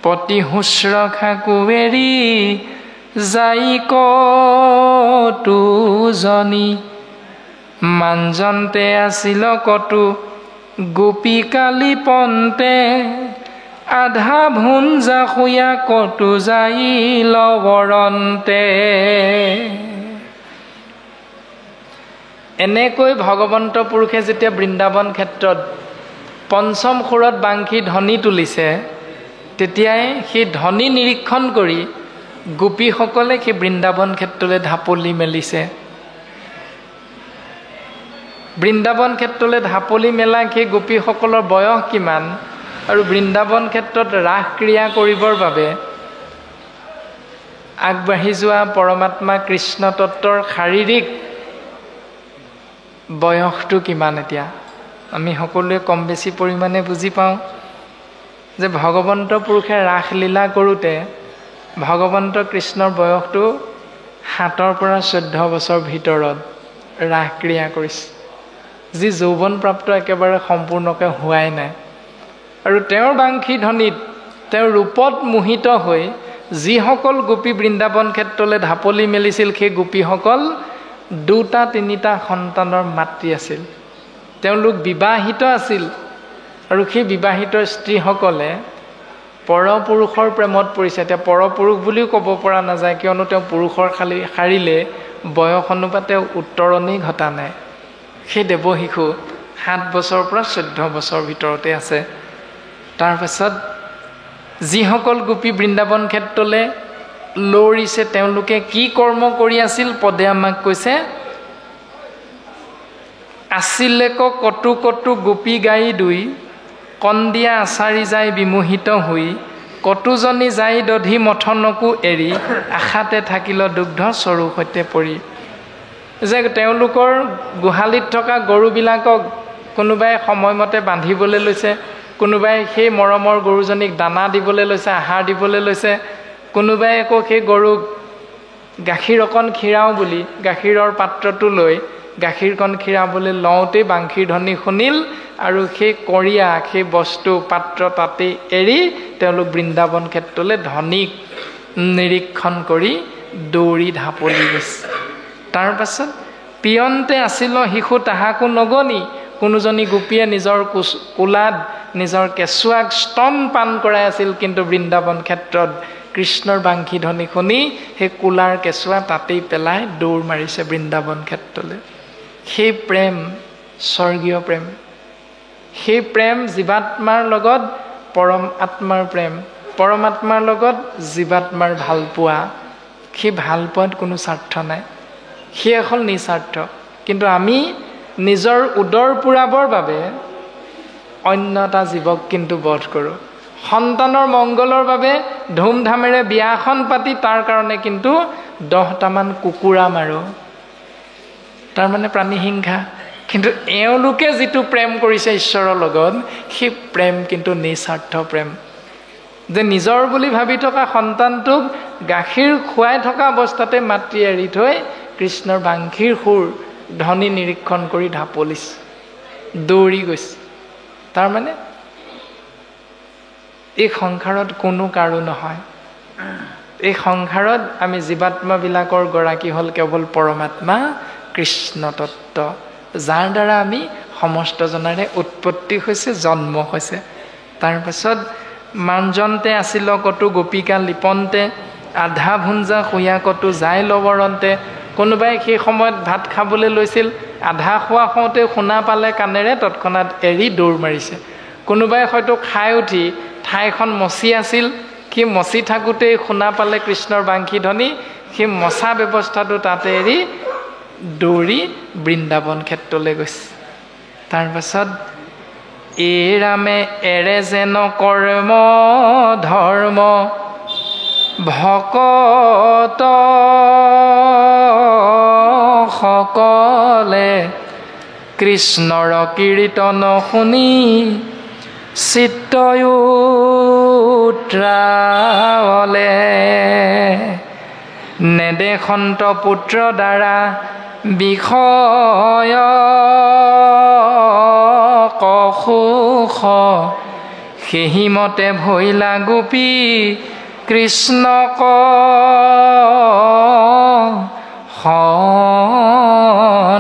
পতি শুশ্ৰূষা কুৱেৰি যাই কটুজনী, মানজন্তে আছিল কটু গোপী কালি পন্তে, আধা ভুঞ্জা শুয়া কটু যাই লৱৰন্তে। এনেকৈ ভগৱন্ত পুৰুষে যেতিয়া বৃন্দাবন ক্ষেত্ৰত পঞ্চম সুৰত বাংশী ধ্বনি তুলিছে, তেতিয়াই সেই ধ্বনি নিৰীক্ষণ কৰি গোপীসকলে সেই বৃন্দাবন ক্ষেত্ৰলৈ ঢাপলি মেলিছে। বৃন্দাবন ক্ষেত্ৰলৈ ঢাপলি মেলা সেই গোপীসকলৰ বয়স কিমান, আৰু বৃন্দাবন ক্ষেত্ৰত ৰাস ক্ৰিয়া কৰিবৰ বাবে আগবাঢ়ি যোৱা পৰমাত্মা কৃষ্ণ তত্ত্বৰ শাৰীৰিক বয়সটো কিমান। এতিয়া আমি সকলোৱে কম বেছি পৰিমাণে বুজি পাওঁ যে ভগৱন্ত পুৰুষে ৰাসলীলা কৰোঁতে ভগৱন্ত কৃষ্ণৰ বয়সটো 7 পৰা 14 বছৰ ভিতৰত ৰাস ক্ৰিয়া কৰিছে, যি যৌৱনপ্ৰাপ্ত একেবাৰে সম্পূৰ্ণকৈ হোৱাই নাই। আৰু তেওঁৰ বাংশী ধ্বনিত তেওঁৰ ৰূপত মোহিত হৈ যিসকল গোপী বৃন্দাবন ক্ষেত্ৰলৈ ঢাপলি মেলিছিল, সেই গোপীসকল 2-3টা সন্তানৰ মাতৃ আছিল। তেওঁলোক বিবাহিত আছিল, আৰু সেই বিবাহিত স্ত্ৰীসকলে পৰপুৰুষৰ প্ৰেমত পৰিছে। এতিয়া পৰপুৰুষ বুলিও ক'ব পৰা নাযায়, কিয়নো তেওঁ পুৰুষৰ শাৰীলে বয়স অনুপাতে উত্তৰণি ঘটা নাই। সেই দেৱশিশু 7 বছৰৰ পৰা 14 বছৰৰ ভিতৰতে আছে। তাৰপাছত যিসকল গোপী বৃন্দাবন ক্ষেত্ৰলৈ লৌৰিছে, তেওঁলোকে কি কৰ্ম কৰি আছিল পদে আমাক কৈছে, আছিলে কটু কটু গোপী গাই দুই, কন্দিয়া আচাৰি যাই বিমোহিত হৈ, কটুজনী যাই দধি মথনকো এৰি, আশাতে থাকিল দুগ্ধ চৰু সৈতে পৰি। যে তেওঁলোকৰ গোহালিত থকা গৰুবিলাকক কোনোবাই সময়মতে বান্ধিবলৈ লৈছে, কোনোবাই সেই মৰমৰ গৰুজনীক দানা দিবলৈ লৈছে, আহাৰ দিবলৈ লৈছে, কোনোবাই আকৌ সেই গৰুক গাখীৰ অকণ খীৰাওঁ বুলি গাখীৰৰ পাত্ৰটো লৈ গাখীৰকণ খীৰাবলৈ লওঁতেই বাংশীৰ ধ্বনি শুনিল আৰু সেই কৰিয়া সেই বস্তু পাত্ৰ তাতে এৰি তেওঁলোক বৃন্দাবন ক্ষেত্ৰলৈ ধনীক নিৰীক্ষণ কৰি দৌৰি ঢাপলি গৈছে। তাৰ পাছত পিয়ন্তে আছিল শিশু তাহাকো নগনি, কোনোজনী গোপীয়ে নিজৰ কোলাত নিজৰ কেঁচুৱাক স্তন পান কৰাই আছিল, কিন্তু বৃন্দাবন ক্ষেত্ৰত কৃষ্ণৰ বাংশী ধ্বনি শুনি সেই কোলাৰ কেঁচুৱা তাতেই পেলাই দৌৰ মাৰিছে বৃন্দাবন ক্ষেত্ৰলৈ। সেই প্ৰেম স্বৰ্গীয় প্ৰেম, সেই প্ৰেম জীৱাত্মাৰ লগত পৰম আত্মাৰ প্ৰেম, পৰমাত্মাৰ লগত জীৱাত্মাৰ ভালপোৱা। সেই ভালপোৱাত কোনো স্বাৰ্থ নাই, সেই হ'ল নিস্বাৰ্থ। কিন্তু আমি নিজৰ উদৰ পূৰাবৰ বাবে অন্য এটা জীৱক কিন্তু বধ কৰোঁ। সন্তানৰ মংগলৰ বাবে ধুমধামেৰে বিয়াখন পাতি তাৰ কাৰণে কিন্তু 10টামান কুকুৰা মাৰোঁ, তাৰমানে প্ৰাণী হিংসা। কিন্তু এওঁলোকে যিটো প্ৰেম কৰিছে ঈশ্বৰৰ লগত, সেই প্ৰেম কিন্তু নিস্বাৰ্থ প্ৰেম। যে নিজৰ বুলি ভাবি থকা সন্তানটোক গাখীৰ খুৱাই থকা অৱস্থাতে মাতৃ এৰি থৈ কৃষ্ণৰ বাংশীৰ সুৰ ধ্বনি নিৰীক্ষণ কৰি ঢাপলিছে, দৌৰি গৈছে। তাৰমানে এই সংসাৰত কোনো কাৰো নহয়। এই সংসাৰত আমি জীৱাত্মাবিলাকৰ গৰাকী হ'ল কেৱল পৰমাত্মা কৃষ্ণ তত্ত্ব, যাৰ দ্বাৰা আমি সমস্ত জনাৰে উৎপত্তি হৈছে, জন্ম হৈছে। তাৰ পাছত মাঞ্জন্তে আছিল কতো গোপিকা লিপন্তে, আধা ভুঞ্জা শুয়া কতো যায় লৱৰন্তে। কোনোবাই সেই সময়ত ভাত খাবলৈ লৈছিল, আধা খোৱা হওঁতে শুনা পালে কাণেৰে, তৎক্ষণাত এৰি দৌৰ মাৰিছে। কোনোবাই হয়তো খাই উঠি ঠাইখন মচি আছিল, সি মচি থাকোঁতেই শুনা পালে কৃষ্ণৰ বাংশী ধ্বনি, সেই মচা ব্যৱস্থাটো তাতে এৰি দৌৰি বৃন্দাবন ক্ষেত্ৰলৈ গৈছে। তাৰ পাছত এই ৰামে এৰে যেন কৰ্ম ধৰ্ম, ভকত সকলে কৃষ্ণৰ কীৰ্তন শুনি চিত্তয়ুত্ৰাৱলে। নেদেখন্ত পুত্ৰ দ্বাৰা বিষয় কসুখ, সেহিমতে ভৈলা গোপী কৃষ্ণক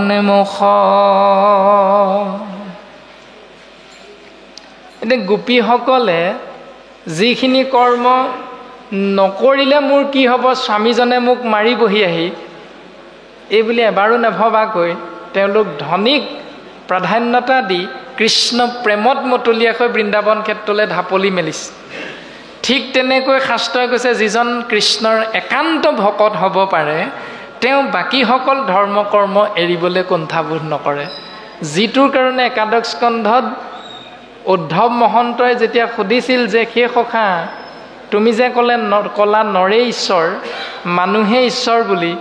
সন্মুখ। এতিয়া গোপীসকলে যিখিনি কৰ্ম নকৰিলে মোৰ কি হ'ব, স্বামীজনে মোক মাৰিবহি আহি, এইবুলি এবাৰো নেভবাকৈ তেওঁলোক ধনীক প্ৰাধান্যতা দি কৃষ্ণ প্ৰেমত মতলীয়াকৈ বৃন্দাবন ক্ষেত্ৰলৈ ঢাপলি মেলিছে। ঠিক তেনেকৈ শাস্ত্ৰই কৈছে, যিজন কৃষ্ণৰ একান্ত ভকত হ'ব পাৰে, তেওঁ বাকীসকল ধৰ্ম কৰ্ম এৰিবলৈ কুণ্ঠাবোধ নকৰে। যিটোৰ কাৰণে একাদশ স্কন্ধত উদ্ধৱ মহন্তই যেতিয়া সুধিছিল যে সেই সখা তুমি যে ক'লা নৰে ঈশ্বৰ, মানুহে ঈশ্বৰ বুলি,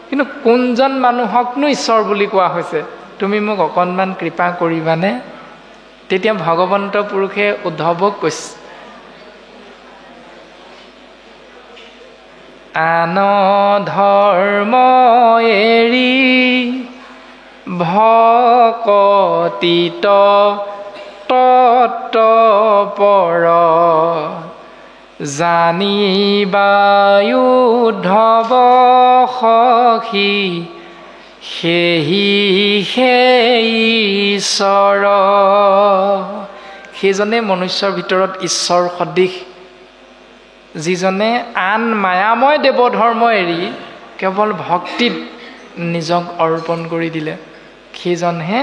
কিন্তু কোনজন মানুহকনো ঈশ্বৰ বুলি কোৱা হৈছে, তুমি মোক অকণমান কৃপা কৰিবানে? তেতিয়া ভগৱন্ত পুৰুষে উদ্ধৱক কৈছে, আন ধৰ্ম এৰি ভকতিত তত্ত্বপৰ, জানিবায়ুদ্ধৱ সখী সেহি সেই ঈশ্বৰ। সেইজনে মনুষ্যৰ ভিতৰত ঈশ্বৰ সদৃশ, যিজনে আন মায়াময় দেৱধৰ্ম এৰি কেৱল ভক্তিত নিজক অৰ্পণ কৰি দিলে, সেইজনহে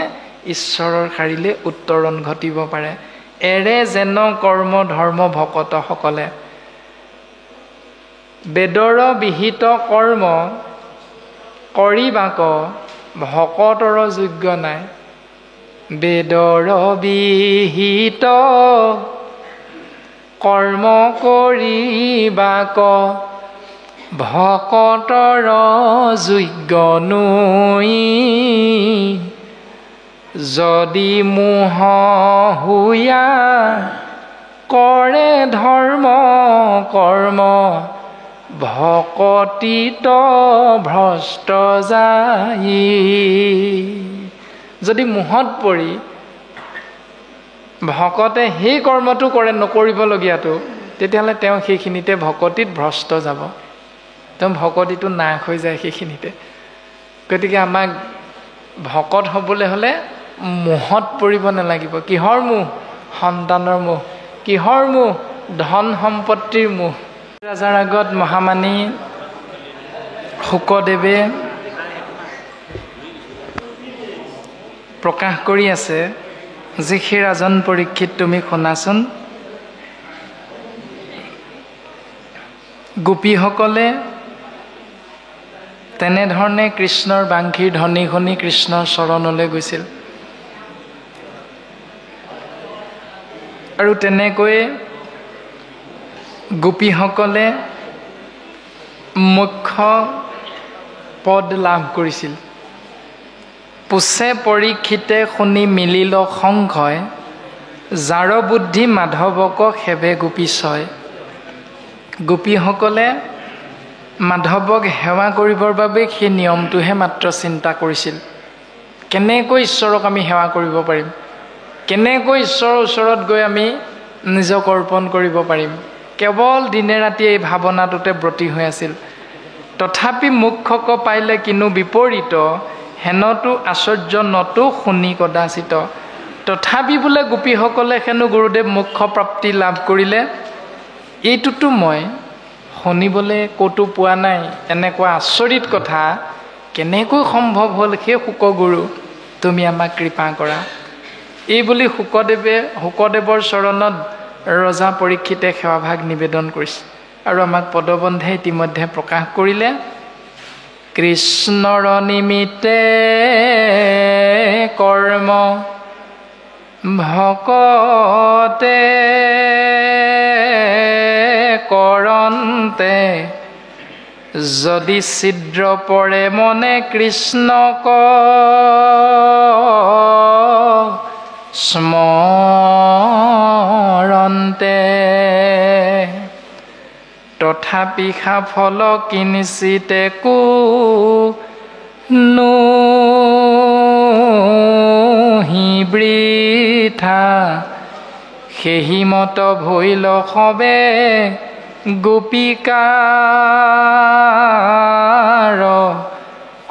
ঈশ্বৰৰ শাৰীলৈ উত্তৰণ ঘটিব পাৰে। এৰে যেন কৰ্ম ধৰ্ম ভকতসকলে, বেদৰ বিহিত কৰ্ম কৰিবাক ভকতৰ যোগ্য নাই। বেদৰ বিহিত কৰ্ম কৰিবাক ভকতৰ যোগ্য নৈ। যদি মোহ হুয়া কৰে ধৰ্ম কৰ্ম, ভকতিত ভ্ৰষ্ট যায়। যদি মোহত পৰি ভকতে সেই কৰ্মটো কৰে নকৰিবলগীয়াটো, তেতিয়াহ'লে তেওঁ সেইখিনিতে ভকতিত ভ্ৰষ্ট যাব, তেওঁ ভকতিটো নাশ হৈ যায় সেইখিনিতে। গতিকে আমাক ভকত হ'বলৈ হ'লে মোহত পৰিব নালাগিব। কিহৰ মোহ? সন্তানৰ মোহ। কিহৰ মোহ? ধন সম্পত্তিৰ মোহ। ৰাজাৰ আগত মহামানী শুকদেৱে প্ৰকাশ কৰি আছে যে সেই ৰাজন পৰীক্ষিত, তুমি শুনাচোন, গোপীসকলে তেনেধৰণে কৃষ্ণৰ বাংশীৰ ধ্বনি শুনি কৃষ্ণৰ চৰণলৈ গৈছিল, আৰু তেনেকৈয়ে গোপীসকলে মুখ্য পদ লাভ কৰিছিল। পুছে পৰীক্ষিতে শুনি মিলিল সংশয়, যাৰ বুদ্ধি মাধৱক সেৱে গোপীশয়। গোপীসকলে মাধৱক সেৱা কৰিবৰ বাবে সেই নিয়মটোহে মাত্ৰ চিন্তা কৰিছিল। কেনেকৈ ঈশ্বৰক আমি সেৱা কৰিব পাৰিম, কেনেকৈ ঈশ্বৰৰ ওচৰত গৈ আমি নিজক অৰ্পণ কৰিব পাৰিম, কেৱল দিনে ৰাতি এই ভাৱনাটোতে ব্ৰতী হৈ আছিল। তথাপি মুখ্যক পাইলে কিনো বিপৰীত, হেনতো আশ্চৰ্য নতো শুনি কদাচিত। তথাপি বোলে গোপীসকলে হেনো গুৰুদেৱ মুখ্য প্ৰাপ্তি লাভ কৰিলে, এইটোতো মই শুনিবলৈ ক'তো পোৱা নাই। এনেকুৱা আচৰিত কথা কেনেকৈ সম্ভৱ হ'ল? সেই শুকগুৰু, তুমি আমাক কৃপা কৰা। এই বুলি শুকদেৱৰ চৰণত ৰজা পৰীক্ষিতে সেৱাভাগ নিবেদন কৰিছে। আৰু আমাক পদবন্ধে ইতিমধ্যে প্ৰকাশ কৰিলে, কৃষ্ণৰ নিমিত্তে কৰ্ম ভকতে কৰন্তে, যদি ছিদ্ৰ পৰে মনে কৃষ্ণক স্মৰন্তে, তথাপি সাফল কিঞ্চিতে কোহি বৃথা, সেহি মত ভৈল সবে গোপিকাৰ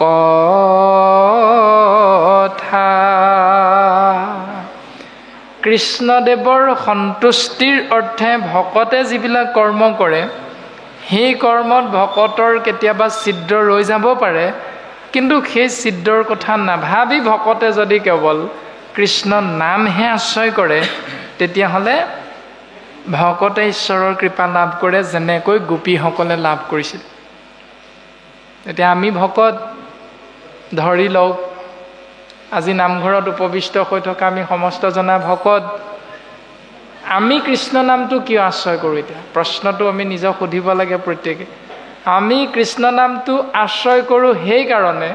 কথা। কৃষ্ণদেৱৰ সন্তুষ্টিৰ অৰ্থে ভকতে যিবিলাক কৰ্ম কৰে, সেই কৰ্মত ভকতৰ কেতিয়াবা ছিদ্ৰ ৰৈ যাব পাৰে, কিন্তু সেই ছিদ্ৰৰ কথা নাভাবি ভকতে যদি কেৱল কৃষ্ণ নামহে আশ্ৰয় কৰে, তেতিয়াহ'লে ভকতে ঈশ্বৰৰ কৃপা লাভ কৰে, যেনেকৈ গোপীসকলে লাভ কৰিছিল। এতিয়া আমি ভকত ধৰি লওক, আজি নামঘৰত উপবিষ্ট হৈ থকা আমি সমস্ত জনা ভকত, আমি কৃষ্ণ নামটো কিয় আশ্ৰয় কৰোঁ? এতিয়া প্ৰশ্নটো আমি নিজক সুধিব লাগে প্ৰত্যেকে। আমি কৃষ্ণ নামটো আশ্ৰয় কৰোঁ সেইকাৰণে,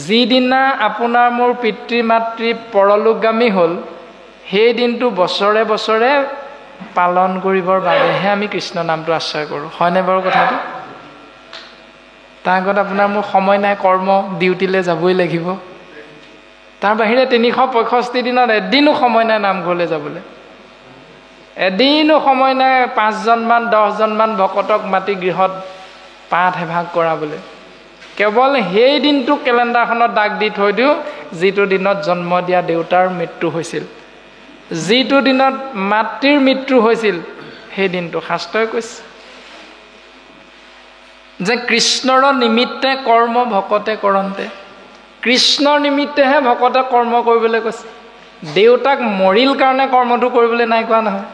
যিদিনা আপোনাৰ মোৰ পিতৃ মাতৃ পৰলোকগামী হ'ল, সেই দিনটো বছৰে বছৰে পালন কৰিবৰ বাবেহে আমি কৃষ্ণ নামটো আশ্ৰয় কৰোঁ। হয়নে বাৰু কথাটো? তাৰ আগত আপোনাৰ মোৰ সময় নাই, কৰ্ম ডিউটিলৈ যাবই লাগিব। তাৰ বাহিৰে 365 দিনত এদিনো সময় নাই নামঘৰলৈ যাবলৈ, এদিনো সময় নাই 5জনমান 10জনমান ভকতক মাতি গৃহত পাঠ এভাগ কৰাবলৈ। কেৱল সেই দিনটো কেলেণ্ডাৰখনত দাগ দি থৈ দিওঁ, যিটো দিনত জন্ম দিয়া দেউতাৰ মৃত্যু হৈছিল, যিটো দিনত মাতৃৰ মৃত্যু হৈছিল, সেই দিনটো শাস্ত্ৰই কৈছে যে কৃষ্ণৰ নিমিত্তে কৰ্ম ভকতে কৰন্তে। কৃষ্ণৰ নিমিত্তেহে ভকতে কৰ্ম কৰিবলৈ কৈছে। দেউতাক মৰিল কাৰণে কৰ্মটো কৰিবলৈ নাই কোৱা নহয়।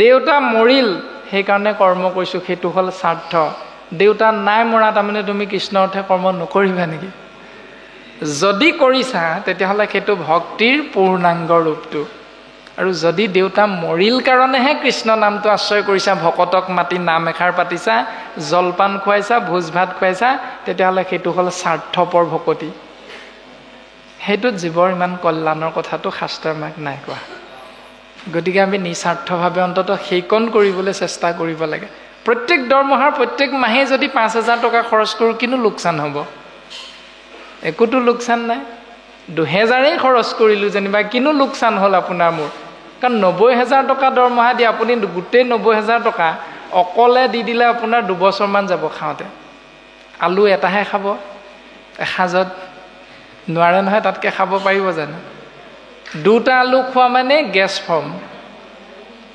দেউতা মৰিল সেইকাৰণে কৰ্ম কৰিছোঁ, সেইটো হ'ল স্বাৰ্থ। দেউতা নাই মৰা তাৰমানে তুমি কৃষ্ণ অৰ্থে কৰ্ম নকৰিবা নেকি? যদি কৰিছা তেতিয়াহ'লে সেইটো ভক্তিৰ পূৰ্ণাংগ ৰূপটো। আৰু যদি দেউতা মৰিল কাৰণেহে কৃষ্ণ নামটো আশ্ৰয় কৰিছা, ভকতক মাতি নাম এষাৰ পাতিছা, জলপান খুৱাইছা, ভোজ ভাত খুৱাইছা, তেতিয়াহ'লে সেইটো হ'ল স্বাৰ্থপৰ ভকতি। সেইটোত জীৱৰ ইমান কল্যাণৰ কথাটো শাস্ত্ৰই আমাক নাই কোৱা। গতিকে আমি নিস্বাৰ্থভাৱে অন্ততঃ সেইকণ কৰিবলৈ চেষ্টা কৰিব লাগে। প্ৰত্যেক দৰমহাৰ প্ৰত্যেক মাহে যদি 5,000 টকা খৰচ কৰোঁ, কিনো লোকচান হ'ব? একোতো লোকচান নাই। 2000 খৰচ কৰিলোঁ যেনিবা কিনো লোকচান হ'ল আপোনাৰ মোৰ কাৰণ 90,000 টকা দৰমহা দি আপুনি গোটেই 90,000 টকা অকলে দি দিলে আপোনাৰ 2 বছৰমান যাব খাওঁতে আলু এটাহে খাব এসাজত নোৱাৰে নহয় তাতকৈ খাব পাৰিব জানো 2টা আলু খোৱা মানে গেছ ফৰ্ম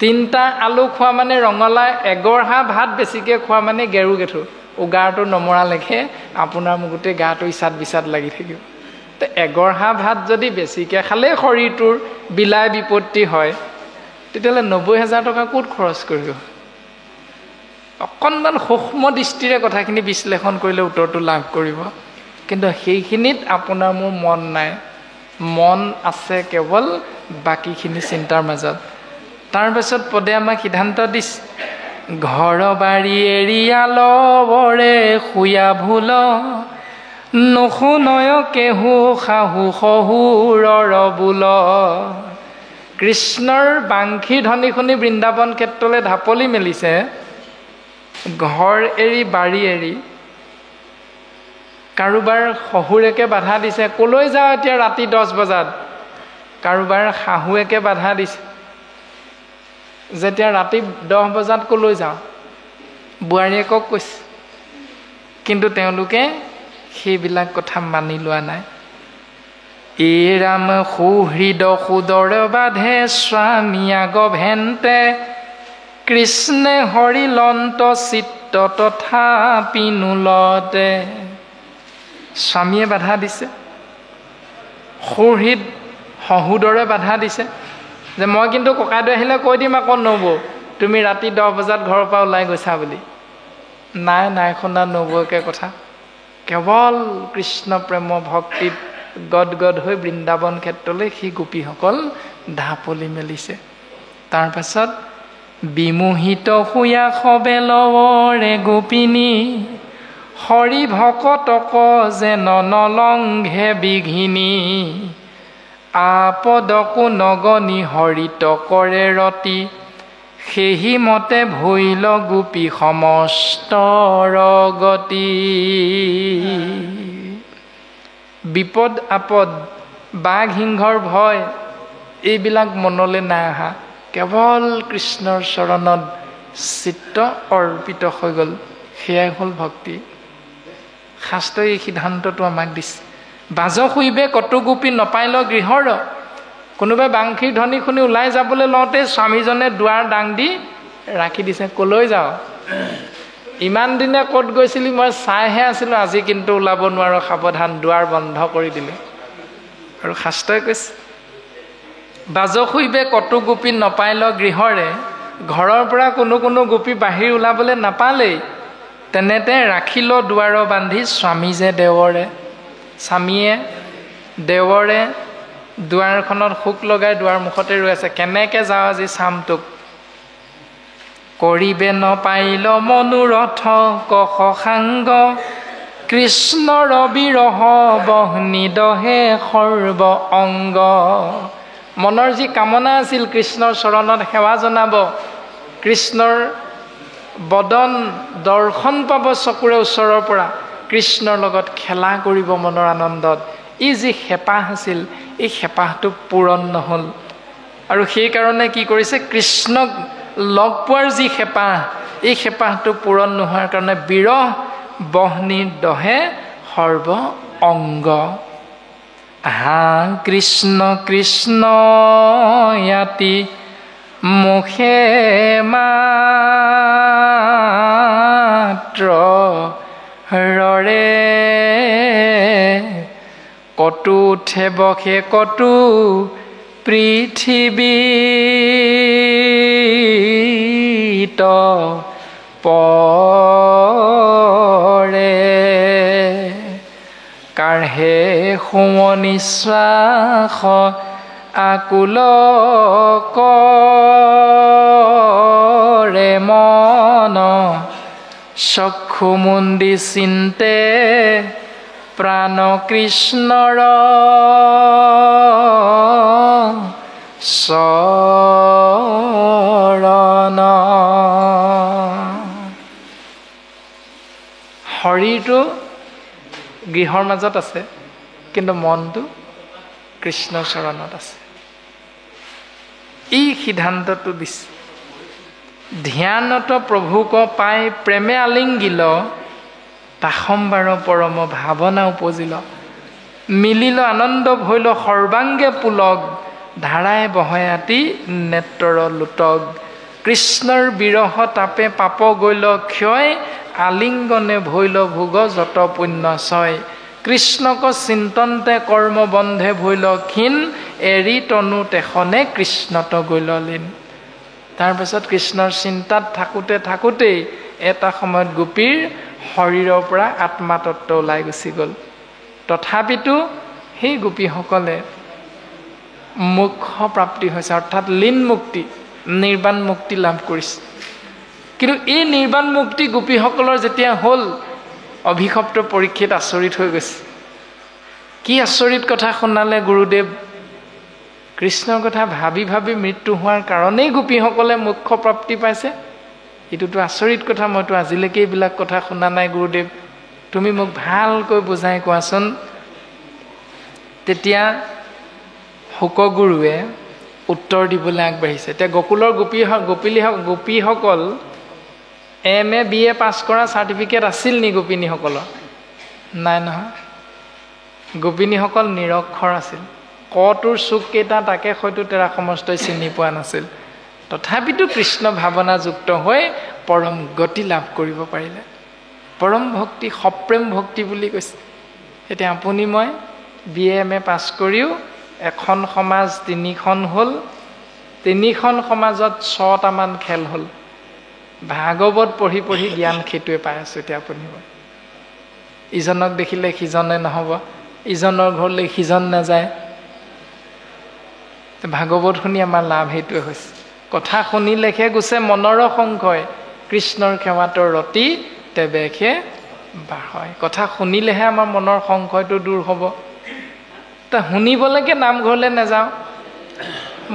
3টা আলু খোৱা মানে ৰঙালাও এগৰহা ভাত বেছিকৈ খোৱা মানে গেৰু গেঠু উগাৰটো নমৰালৈকে আপোনাৰ গোটেই গাটো ইছাত বিচাত লাগি থাকিব তো এগৰহা ভাত যদি বেছিকৈ খালে শৰীৰটোৰ বিলাই বিপত্তি হয় তেতিয়াহ'লে 90,000 টকা ক'ত খৰচ কৰিব অকণমান সূক্ষ্ম দৃষ্টিৰে কথাখিনি বিশ্লেষণ কৰিলে উত্তৰটো লাভ কৰিব কিন্তু সেইখিনিত আপোনাৰ মোৰ মন নাই মন আছে কেৱল বাকীখিনি চিন্তাৰ মাজত তাৰপিছত পদে আমাক সিদ্ধান্ত দিছে ঘৰ বাৰী এৰিয়ালবৰে শুয়া ভুল নুশুনয় কেহু শাহু শহুৰৰ বোল কৃষ্ণৰ বাংশী ধ্বনি শুনি বৃন্দাবন ক্ষেত্ৰলৈ ঢাপলি মেলিছে ঘৰ এৰি বাৰী এৰি কাৰোবাৰ শহুৰেকে বাধা দিছে কলৈ যাওঁ এতিয়া ৰাতি 10 বজাত কাৰোবাৰ শাহুৱেকে বাধা দিছে যেতিয়া ৰাতি 10 বজাত কলৈ যাওঁ বোৱাৰীয়েকক কৈছে কিন্তু তেওঁলোকে সেইবিলাক কথা মানি লোৱা নাই এৰাম সুহৃদ সুদৰ বাধে স্বামীয়া গভেন্তে কৃষ্ণে হৰিলন্ত চিত্ত তথাপি নুলতে স্বামীয়ে বাধা দিছে সুহৃদ শহুদৰে বাধা দিছে যে মই কিন্তু ককাইদেউ আহিলে কৈ দিম আকৌ নবৌ তুমি ৰাতি 10 বজাত ঘৰৰ পৰা ওলাই গৈছা বুলি নাই নাই শুনা নবৌকে কথা কেৱল কৃষ্ণ প্ৰেম ভক্তিত গদগদ হৈ বৃন্দাবন ক্ষেত্ৰলৈ সেই গোপীসকল ঢাপলি মেলিছে তাৰ পাছত বিমোহিত শুয়া সবেলৰে গোপিনী হৰি ভকতক যেন নলংঘে বিঘিনী আপদকো নগনি হৰিত কৰে ৰতি সেহি মতে ভৈল গোপী সমস্তৰ গতি বিপদ আপদ বাঘ সিংহৰ ভয় এইবিলাক মনলৈ নাই অহা কেৱল কৃষ্ণৰ চৰণত চিত্ত অৰ্পিত হৈ গ'ল সেয়াই হ'ল ভক্তি শাস্ত্ৰই এই সিদ্ধান্তটো আমাক দিছে বাজ শুইবে কটু গোপী নপাইল গৃহৰ কোনোবাই বাংশীৰ ধ্বনি শুনি ওলাই যাবলৈ লওঁতে স্বামীজনে দুৱাৰ দাং দি ৰাখি দিছে কলৈ যাওঁ ইমান দিনে ক'ত গৈছিলি মই চাইহে আছিলোঁ আজি কিন্তু ওলাব নোৱাৰো সাৱধান দুৱাৰ বন্ধ কৰি দিলে আৰু শাস্ত্ৰই কৈছে বাজ শুইবে কটু গোপী নপাইল গৃহৰে ঘৰৰ পৰা কোনো গোপী বাহিৰ ওলাবলৈ নাপালেই তেনেতে ৰাখিল দুৱাৰ বান্ধি স্বামী যে দেৱৰে স্বামীয়ে দেৱৰে দুৱাৰখনত হুক লগাই দুৱাৰ মুখতে ৰৈ আছে কেনেকৈ যাওঁ আজি চামটোক কৰিবে নপাইল মনোৰথ কষ সাংগ কৃষ্ণৰ বিৰহ বহ্নি দহে সৰ্ব অংগ মনৰ যি কামনা আছিল কৃষ্ণৰ চৰণত সেৱা জনাব কৃষ্ণৰ বদন দৰ্শন পাব চকুৰে ওচৰৰ পৰা কৃষ্ণৰ লগত খেলা কৰিব মনৰ আনন্দত এই যি হেঁপাহ আছিল এই হেঁপাহটো পূৰণ নহ'ল আৰু সেইকাৰণে কি কৰিছে কৃষ্ণক লগ পোৱাৰ যি হেঁপাহ এই হেঁপাহটো পূৰণ নোহোৱাৰ কাৰণে বিৰহ বহ্নি দহে সৰ্ব অংগ হা কৃষ্ণ কৃষ্ণ ইয়াতি মুখে মাত্ৰ ৰৰে কটু উঠে বসে কটু পৃথিৱীত পৰে কাঢ়ে সোঁৱনি শ্বাস আকুল কৰে মন চক্ষু মুন্দি চিন্তে প্ৰাণ কৃষ্ণৰ চৰণ শৰীৰটো গৃহৰ মাজত আছে কিন্তু মনটো কৃষ্ণ চৰণত আছে। এই সিদ্ধান্তটো দিছে। ধ্যানত প্ৰভুক পাই প্ৰেমে আলিংগিল, তাসম্বাৰ পৰম ভাৱনা উপজিল। মিলিল আনন্দ ভৈল সৰ্বাংগে পুলক, ধাৰাই বহয়াতি নেত্ৰৰ লোতক। কৃষ্ণৰ বিৰহ তাপে পাপ গৈল ক্ষয়, আলিংগনে ভৈল ভোগ যত পুণ্য ছয়। কৃষ্ণক চিন্তন্তে কৰ্ম বন্ধে ভৈল ক্ষীণ, এৰি তনু তেখনে কৃষ্ণত গৈল লীন। তাৰপাছত কৃষ্ণৰ চিন্তাত থাকোঁতে থাকোঁতেই এটা সময়ত গোপীৰ শৰীৰৰ পৰা আত্মাতত্ব ওলাই গুচি গ'ল। তথাপিতো সেই গোপীসকলে মোক্ষ প্ৰাপ্তি হৈছে, অৰ্থাৎ লীন মুক্তি, নিৰ্বাণ মুক্তি লাভ কৰিছে। কিন্তু এই নিৰ্বাণ মুক্তি গোপীসকলৰ যেতিয়া হ'ল, অভিশপ্ত পৰীক্ষিত আচৰিত হৈ গৈছে। কি আচৰিত কথা শুনালে গুৰুদেৱ। কৃষ্ণৰ কথা ভাবি ভাবি মৃত্যু হোৱাৰ কাৰণেই গোপীসকলে মোক্ষ প্ৰাপ্তি পাইছে। এইটোতো আচৰিত কথা, মইতো আজিলৈকে এইবিলাক কথা শুনা নাই গুৰুদেৱ, তুমি মোক ভালকৈ বুজাই কোৱাচোন। তেতিয়া শুকগুৰুৱে উত্তৰ দিবলৈ আগবাঢ়িছে। এতিয়া গকুলৰ গোপীসকল MA BA পাছ কৰা চাৰ্টিফিকেট আছিল নি গোপিনীসকলৰ? নাই নহয়। গোপিনীসকল নিৰক্ষৰ আছিল। কটোৰ চুক কেইটা তাকে হয়তো তেৰা সমস্তই চিনি পোৱা নাছিল। তথাপিতো কৃষ্ণ ভাৱনাযুক্ত হৈ পৰম গতি লাভ কৰিব পাৰিলে। পৰম ভক্তি, সপ্ৰেম ভক্তি বুলি কৈছে। এতিয়া আপুনি মই BA MA পাছ কৰিও এখন সমাজ 3খন হ'ল, 3খন সমাজত 6টামান খেল হ'ল। ভাগৱত পঢ়ি পঢ়ি জ্ঞান সেইটোৱে পাই আছোঁ। এতিয়া আপুনি মই ইজনক দেখিলে সিজনে নহ'ব, ইজনৰ ঘৰলৈ সিজন নাযায়। ভাগৱত শুনি আমাৰ লাভ সেইটোৱে হৈছে। কথা শুনিলেহে গুছে মনৰ সংশয়, কৃষ্ণৰ সেৱাতৰ ৰতি তেবেখে বাঢ়য়। কথা শুনিলেহে আমাৰ মনৰ সংশয়টো দূৰ হ'ব। তা শুনিবলৈকে নামঘৰলৈ নাযাওঁ,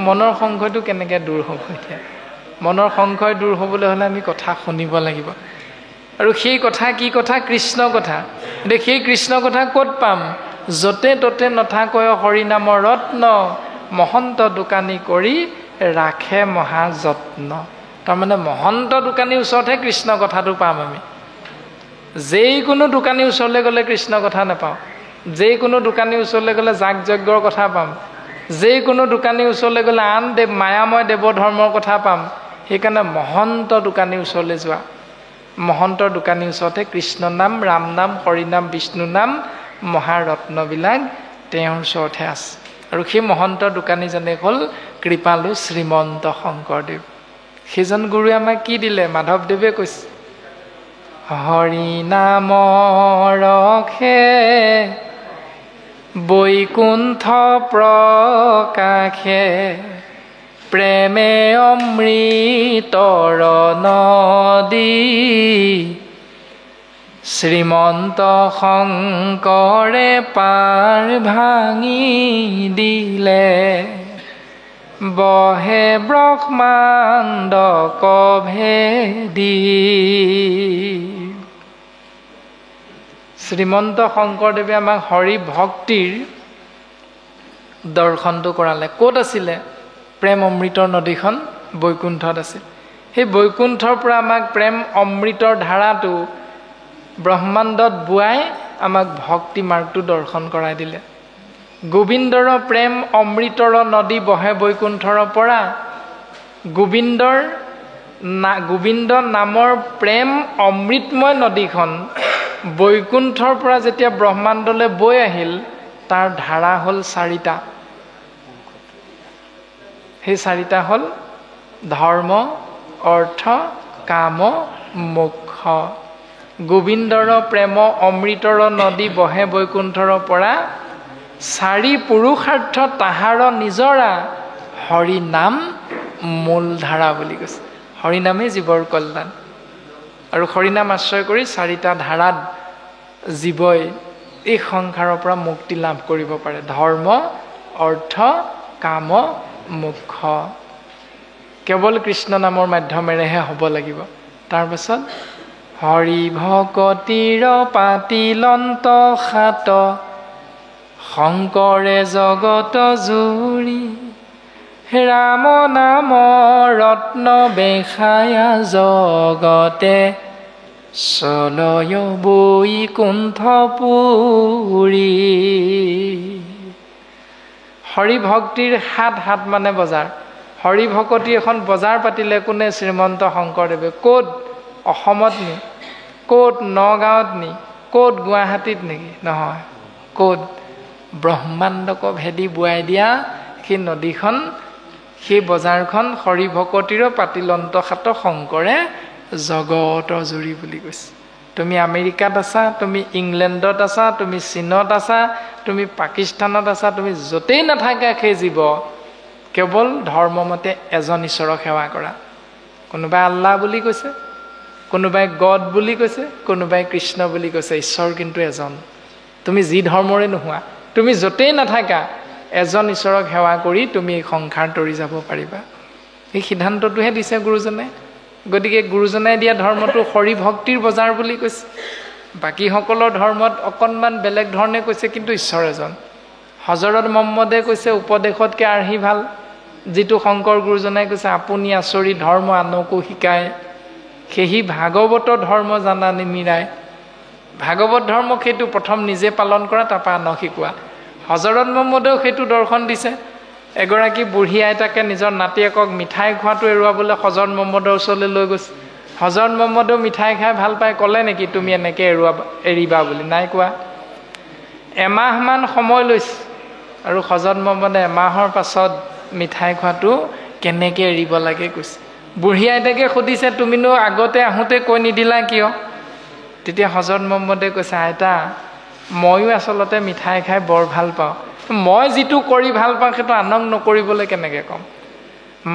মনৰ সংশয়টো কেনেকৈ দূৰ হ'ব? এতিয়া মনৰ সংশয় দূৰ হ'বলৈ হ'লে আমি কথা শুনিব লাগিব। আৰু সেই কথা কি কথা? কৃষ্ণ কথা। এতিয়া সেই কৃষ্ণ কথা ক'ত পাম? য'তে ত'তে নথাকয় হৰিনামৰ ৰত্ন, মহন্ত দোকানী কৰি ৰাখে মহাযত্ন। তাৰমানে মহন্ত দোকানীৰ ওচৰতহে কৃষ্ণ কথাটো পাম আমি। যিকোনো দোকানীৰ ওচৰলৈ গ'লে কৃষ্ণ কথা নাপাওঁ। যিকোনো দোকানীৰ ওচৰলৈ গ'লে যাগ যজ্ঞৰ কথা পাম। যিকোনো দোকানীৰ ওচৰলৈ গ'লে আন মায়াময় দেৱ ধৰ্মৰ কথা পাম। সেইকাৰণে মহন্ত দোকানীৰ ওচৰলৈ যোৱা। মহন্তৰ দোকানীৰ ওচৰতে কৃষ্ণ নাম, ৰাম নাম, হৰি নাম, বিষ্ণু নাম, মহাৰত্নবিলাক তেওঁৰ ওচৰতহে আছে। আৰু সেই মহন্ত দোকানীজনে হ'ল কৃপালু শ্ৰীমন্ত শংকৰদেৱ। সেইজন গুৰুৱে আমাক কি দিলে? মাধৱদেৱে কৈছে, হৰি নাম ৰখে বৈকুণ্ঠ প্ৰকাশে, প্ৰেমে অমৃতৰ নদী, শ্ৰীমন্ত শংকৰে পাৰ ভাঙি দিলে, বহে ব্ৰহ্মাণ্ড কভেদি। শ্ৰীমন্ত শংকৰদেৱে আমাক হৰি ভক্তিৰ দৰ্শনটো কৰালে। ক'ত আছিলে? প্ৰেম অমৃতৰ নদীখন বৈকুণ্ঠত আছিল। সেই বৈকুণ্ঠৰ পৰা আমাক প্ৰেম অমৃতৰ ধাৰাটো ব্ৰহ্মাণ্ডত বোৱাই আমাক ভক্তি মাৰ্গটো দৰ্শন কৰাই দিলে। গোবিন্দৰ প্ৰেম অমৃতৰ নদী বহে বৈকুণ্ঠৰ পৰা। গোবিন্দ নামৰ প্ৰেম অমৃতময় নদীখন বৈকুণ্ঠৰ পৰা যেতিয়া ব্ৰহ্মাণ্ডলৈ বৈ আহিল, তাৰ ধাৰা হ'ল 4টা। সেই 4টা হ'ল ধৰ্ম, অৰ্থ, কাম, মোক্ষ। গোবিন্দৰ প্ৰেম অমৃতৰ নদী বহে বৈকুণ্ঠৰ পৰা, 4 পুৰুষাৰ্থ তাহাৰ নিজৰা, হৰি নাম মূল ধাৰা বুলি কৈছে। হৰি নামেই জীৱৰ কল্যাণ। আৰু হৰিনাম আশ্ৰয় কৰি 4টা ধাৰাত জীৱই এই সংসাৰৰ পৰা মুক্তি লাভ কৰিব পাৰে। ধৰ্ম, অৰ্থ, কাম, মোক্ষ কেৱল কৃষ্ণ নামৰ মাধ্যমেৰেহে হ'ব লাগিব। তাৰপাছত হৰি ভকতিৰ পাতিলন্ত খাত, শংকৰে জগত জুৰি ৰাম নাম ৰত্ন বেখায়া জগতে চলয় বৈকুণ্ঠপুৰী। হৰি ভক্তিৰ হাত মানে বজাৰ। হৰি ভকতি এখন বজাৰ পাতিলে কোনে? শ্ৰীমন্ত শংকৰদেৱে। ক'ত? অসমত নি? ক'ত? নগাঁৱত নি? ক'ত? গুৱাহাটীত নেকি? নহয়। ক'ত? ব্ৰহ্মাণ্ডক ভেদি বোৱাই দিয়া সেই নদীখন, সেই বজাৰখন হৰি ভকতিৰ পাতিলন্ত খাত শংকৰে জগত জুৰি বুলি কৈছে। তুমি আমেৰিকাত আছা, তুমি ইংলেণ্ডত আছা, তুমি চীনত আছা, তুমি পাকিস্তানত আছা, তুমি য'তেই নাথাকা সেই জীৱ কেৱল ধৰ্মমতে এজন ঈশ্বৰক সেৱা কৰা। কোনোবাই আল্লাহ বুলি কৈছে, কোনোবাই গড বুলি কৈছে, কোনোবাই কৃষ্ণ বুলি কৈছে, ঈশ্বৰ কিন্তু এজন। তুমি যি ধৰ্মৰে নোহোৱা, তুমি য'তেই নাথাকা এজন ঈশ্বৰক সেৱা কৰি তুমি এই সংসাৰ তৰি যাব পাৰিবা। এই সিদ্ধান্তটোহে দিছে গুৰুজনে। গতিকে গুৰুজনাই দিয়া ধৰ্মটো হৰি ভক্তিৰ বজাৰ বুলি কৈছে। বাকীসকলৰ ধৰ্মত অকণমান বেলেগ ধৰণে কৈছে, কিন্তু ঈশ্বৰ এজন। হজৰত মহম্মদে কৈছে উপদেশতকৈ আৰ্হি ভাল। যিটো শংকৰ গুৰুজনাই কৈছে আপুনি আচৰি ধৰ্ম আনকো শিকায়, সেহি ভাগৱত ধৰ্ম জানা নিমিৰাই। ভাগৱত ধৰ্ম সেইটো প্ৰথম নিজে পালন কৰা, তাৰপৰা আনক শিকোৱা। হজৰত মহম্মদেও সেইটো দৰ্শন দিছে। এগৰাকী বুঢ়ী আইতাকে নিজৰ নাতিয়েকক মিঠাই খোৱাটো এৰুৱাবলৈ হজৰত মহম্মদৰ ওচৰলৈ লৈ গৈছে। হজৰত মহম্মদেও মিঠাই খাই ভাল পায়, ক'লে নেকি তুমি এনেকৈ এৰিবা বুলি? নাই কোৱা। এমাহমান সময় লৈছে আৰু হজৰত মহম্মদে এমাহৰ পাছত মিঠাই খোৱাটো কেনেকৈ এৰিব লাগে কৈছে। বুঢ়ী আইতাকে সুধিছে তুমিনো আগতে আহোঁতে কৈ নিদিলা কিয়? তেতিয়া হজৰত মহম্মদে কৈছে আইতা, ময়ো আচলতে মিঠাই খাই বৰ ভাল পাওঁ। মই যিটো কৰি ভাল পাওঁ সেইটো আনক নকৰিবলৈ কেনেকৈ ক'ম?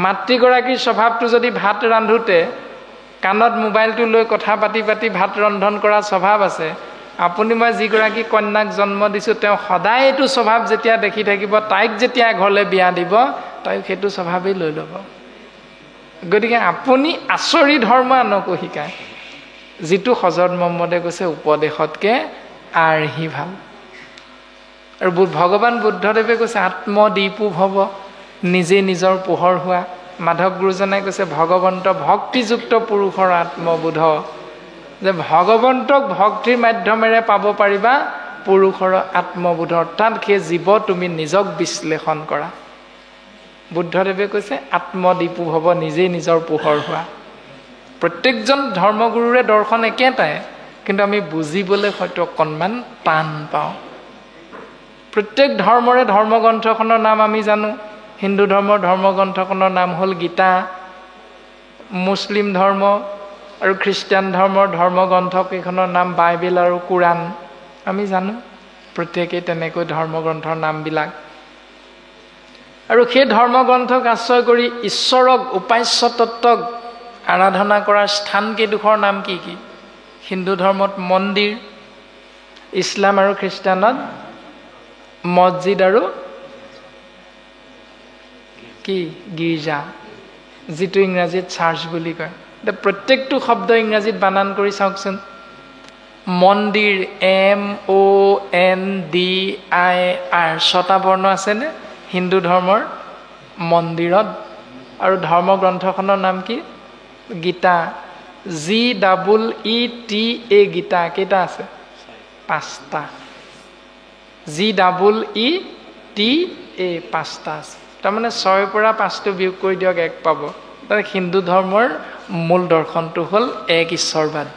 মাতৃগৰাকীৰ স্বভাৱটো যদি ভাত ৰান্ধোতে কাণত মোবাইলটো লৈ কথা পাতি পাতি ভাত ৰন্ধন কৰা স্বভাৱ আছে, আপুনি মই যিগৰাকী কন্যাক জন্ম দিছোঁ তেওঁ সদায় এইটো স্বভাৱ যেতিয়া দেখি থাকিব, তাইক যেতিয়া ঘৰলৈ বিয়া দিব তাইক সেইটো স্বভাৱেই লৈ ল'ব। গতিকে আপুনি আচৰি ধৰ্ম আনকো শিকায়। যিটো হজৰত মহম্মদে কৈছে উপদেশতকৈ আৰ্হি ভাল। আৰু ভগৱান বুদ্ধদেৱে কৈছে আত্মদীপো ভৱ, নিজে নিজৰ পোহৰ হোৱা। মাধৱ গুৰুজনাই কৈছে ভগৱন্ত ভক্তিযুক্ত পুৰুষৰ আত্মবোধ, যে ভগৱন্তক ভক্তিৰ মাধ্যমেৰে পাব পাৰিবা পুৰুষৰ আত্মবোধ, অৰ্থাৎ সেই জীৱ তুমি নিজক বিশ্লেষণ কৰা। বুদ্ধদেৱে কৈছে আত্মদীপো ভৱ, নিজেই নিজৰ পোহৰ হোৱা। প্ৰত্যেকজন ধৰ্মগুৰুৰে দৰ্শন একেটাই, কিন্তু আমি বুজিবলৈ হয়তো অকণমান টান পাওঁ। প্ৰত্যেক ধৰ্মৰে ধৰ্মগ্ৰন্থখনৰ নাম আমি জানো। হিন্দু ধৰ্মৰ ধৰ্মগ্ৰন্থখনৰ নাম হ'ল গীতা, মুছলিম ধৰ্ম আৰু খ্ৰীষ্টান ধৰ্মৰ ধৰ্মগ্ৰন্থকেইখনৰ নাম বাইবেল আৰু কোৰাণ। আমি জানো প্ৰত্যেকেই তেনেকৈ ধৰ্মগ্ৰন্থৰ নামবিলাক। আৰু সেই ধৰ্মগ্ৰন্থক আশ্ৰয় কৰি ঈশ্বৰক উপাস্য তত্ত্বক আৰাধনা কৰাৰ স্থানকেইডোখৰ নাম কি কি? হিন্দু ধৰ্মত মন্দিৰ, ইছলাম আৰু খ্ৰীষ্টানত মছজিদ আৰু কি? গীৰ্জা, যিটো ইংৰাজীত চাৰ্চ বুলি কয়। এতিয়া প্ৰত্যেকটো শব্দ ইংৰাজীত বানান কৰি চাওকচোন। মন্দিৰ MONDIR 6টা বৰ্ণ আছেনে হিন্দু ধৰ্মৰ মন্দিৰত? আৰু ধৰ্মগ্ৰন্থখনৰ নাম কি? গীতা, GEETA গীতা। কেইটা আছে? 5টা। GEETA 5টা আছে। তাৰমানে 6ৰ পৰা 5টো বিয়োগ কৰি দিয়ক, 1 পাব। তাৰমানে হিন্দু ধৰ্মৰ মূল দৰ্শনটো হ'ল এক ঈশ্বৰবাদ।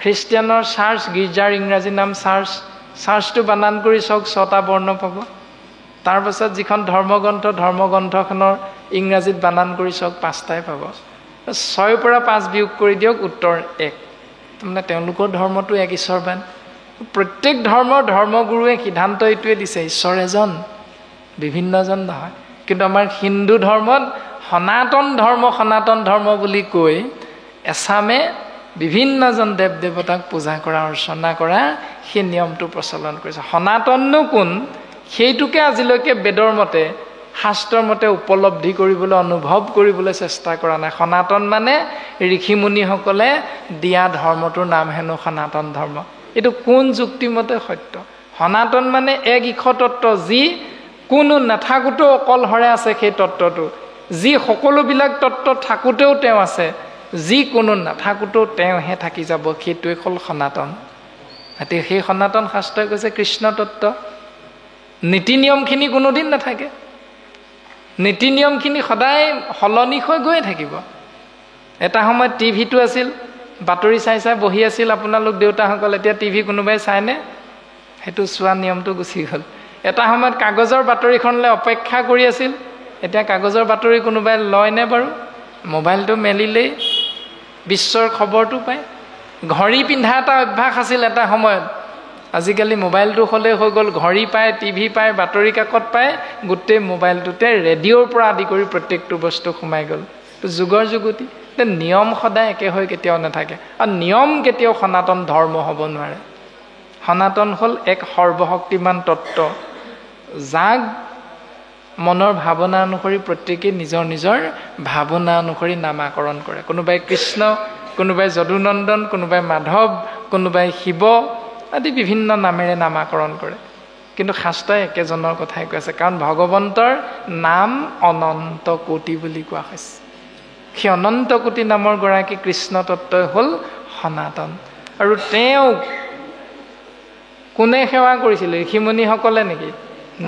খ্ৰীষ্টিয়ানৰ চাৰ্চ, গীৰ্জাৰ ইংৰাজী নাম চাৰ্চ। চাৰ্চটো বানান কৰি চাওক, 6টা বৰ্ণ পাব। তাৰপাছত যিখন ধৰ্মগ্ৰন্থ, ধৰ্মগ্ৰন্থখনৰ ইংৰাজীত বানান কৰি চাওক, 5টাই পাব। 6ৰ পৰা 5 বিয়োগ কৰি দিয়ক, উত্তৰ 1। তাৰমানে তেওঁলোকৰ ধৰ্মটো এক ঈশ্বৰবাদ। প্ৰত্যেক ধৰ্মৰ ধৰ্মগুৰুৱে সিদ্ধান্ত এইটোৱে দিছে, ঈশ্বৰ এজন, বিভিন্নজন নহয়। কিন্তু আমাৰ হিন্দু ধৰ্মত সনাতন ধৰ্ম বুলি কৈ এছামে বিভিন্নজন দেৱ দেৱতাক পূজা কৰা, অৰ্চনা কৰা সেই নিয়মটো প্ৰচলন কৰিছে। সনাতননো কোন সেইটোকে আজিলৈকে বেদৰ মতে, শাস্ত্ৰৰ মতে উপলব্ধি কৰিবলৈ, অনুভৱ কৰিবলৈ চেষ্টা কৰা নাই। সনাতন মানে ঋষিমুনিসকলে দিয়া ধৰ্মটোৰ নাম হেনো সনাতন ধৰ্ম। এইটো কোন যুক্তিমতে সত্য? সনাতন মানে এক ইশ তত্ত্ব, যি কোনো নাথাকোঁতেও অকলহৰে আছে সেই তত্ত্বটো, যি সকলোবিলাক তত্ত্ব থাকোঁতেও তেওঁ আছে, যি কোনো নাথাকোঁতেও তেওঁহে থাকি যাব, সেইটোৱে হ'ল সনাতন। এতিয়া সেই সনাতন শাস্ত্ৰই কৈছে কৃষ্ণ তত্ত্ব। নীতি নিয়মখিনি কোনোদিন নাথাকে, নীতি নিয়মখিনি সদায় সলনি হৈ গৈয়ে থাকিব। এটা সময়ত টিভিটো আছিল, বাতৰি চাই চাই বহি আছিল আপোনালোক দেউতাসকল, এতিয়া টিভি কোনোবাই চায়নে? সেইটো চোৱা নিয়মটো গুচি গ'ল। এটা সময়ত কাগজৰ বাতৰিখনলৈ অপেক্ষা কৰি আছিল, এতিয়া কাগজৰ বাতৰি কোনোবাই লয়নে বাৰু? মোবাইলটো মেলিলেই বিশ্বৰ খবৰটো পায়। ঘড়ী পিন্ধা এটা অভ্যাস আছিল এটা সময়ত, আজিকালি মোবাইলটো হ'লেই হৈ গ'ল। ঘড়ী পায়, টিভি পায়, বাতৰি কাকত পায়, গোটেই মোবাইলটোতে ৰেডিঅ'ৰ পৰা আদি কৰি প্ৰত্যেকটো বস্তু সোমাই গ'ল। যুগৰ যুগতি নিয়ম সদায় একে হৈ কেতিয়াও নাথাকে, আৰু নিয়ম কেতিয়াও সনাতন ধৰ্ম হ'ব নোৱাৰে। সনাতন হ'ল এক সৰ্বশক্তিমান তত্ত্ব, যাক মনৰ ভাৱনা অনুসৰি প্ৰত্যেকেই নিজৰ নিজৰ ভাৱনা অনুসৰি নামাকৰণ কৰে। কোনোবাই কৃষ্ণ, কোনোবাই যদুনন্দন, কোনোবাই মাধৱ, কোনোবাই শিৱ আদি বিভিন্ন নামেৰে নামাকৰণ কৰে। কিন্তু শাস্ত্ৰই একেজনৰ কথাই কৈ আছে, কাৰণ ভগৱন্তৰ নাম অনন্ত কোটি বুলি কোৱা হৈছে। সেই অনন্ত কোটি নামৰ গৰাকী কৃষ্ণ তত্ত্বই হ'ল সনাতন। আৰু তেওঁক কোনে সেৱা কৰিছিলে? ঋষিমুনিসকলে নেকি?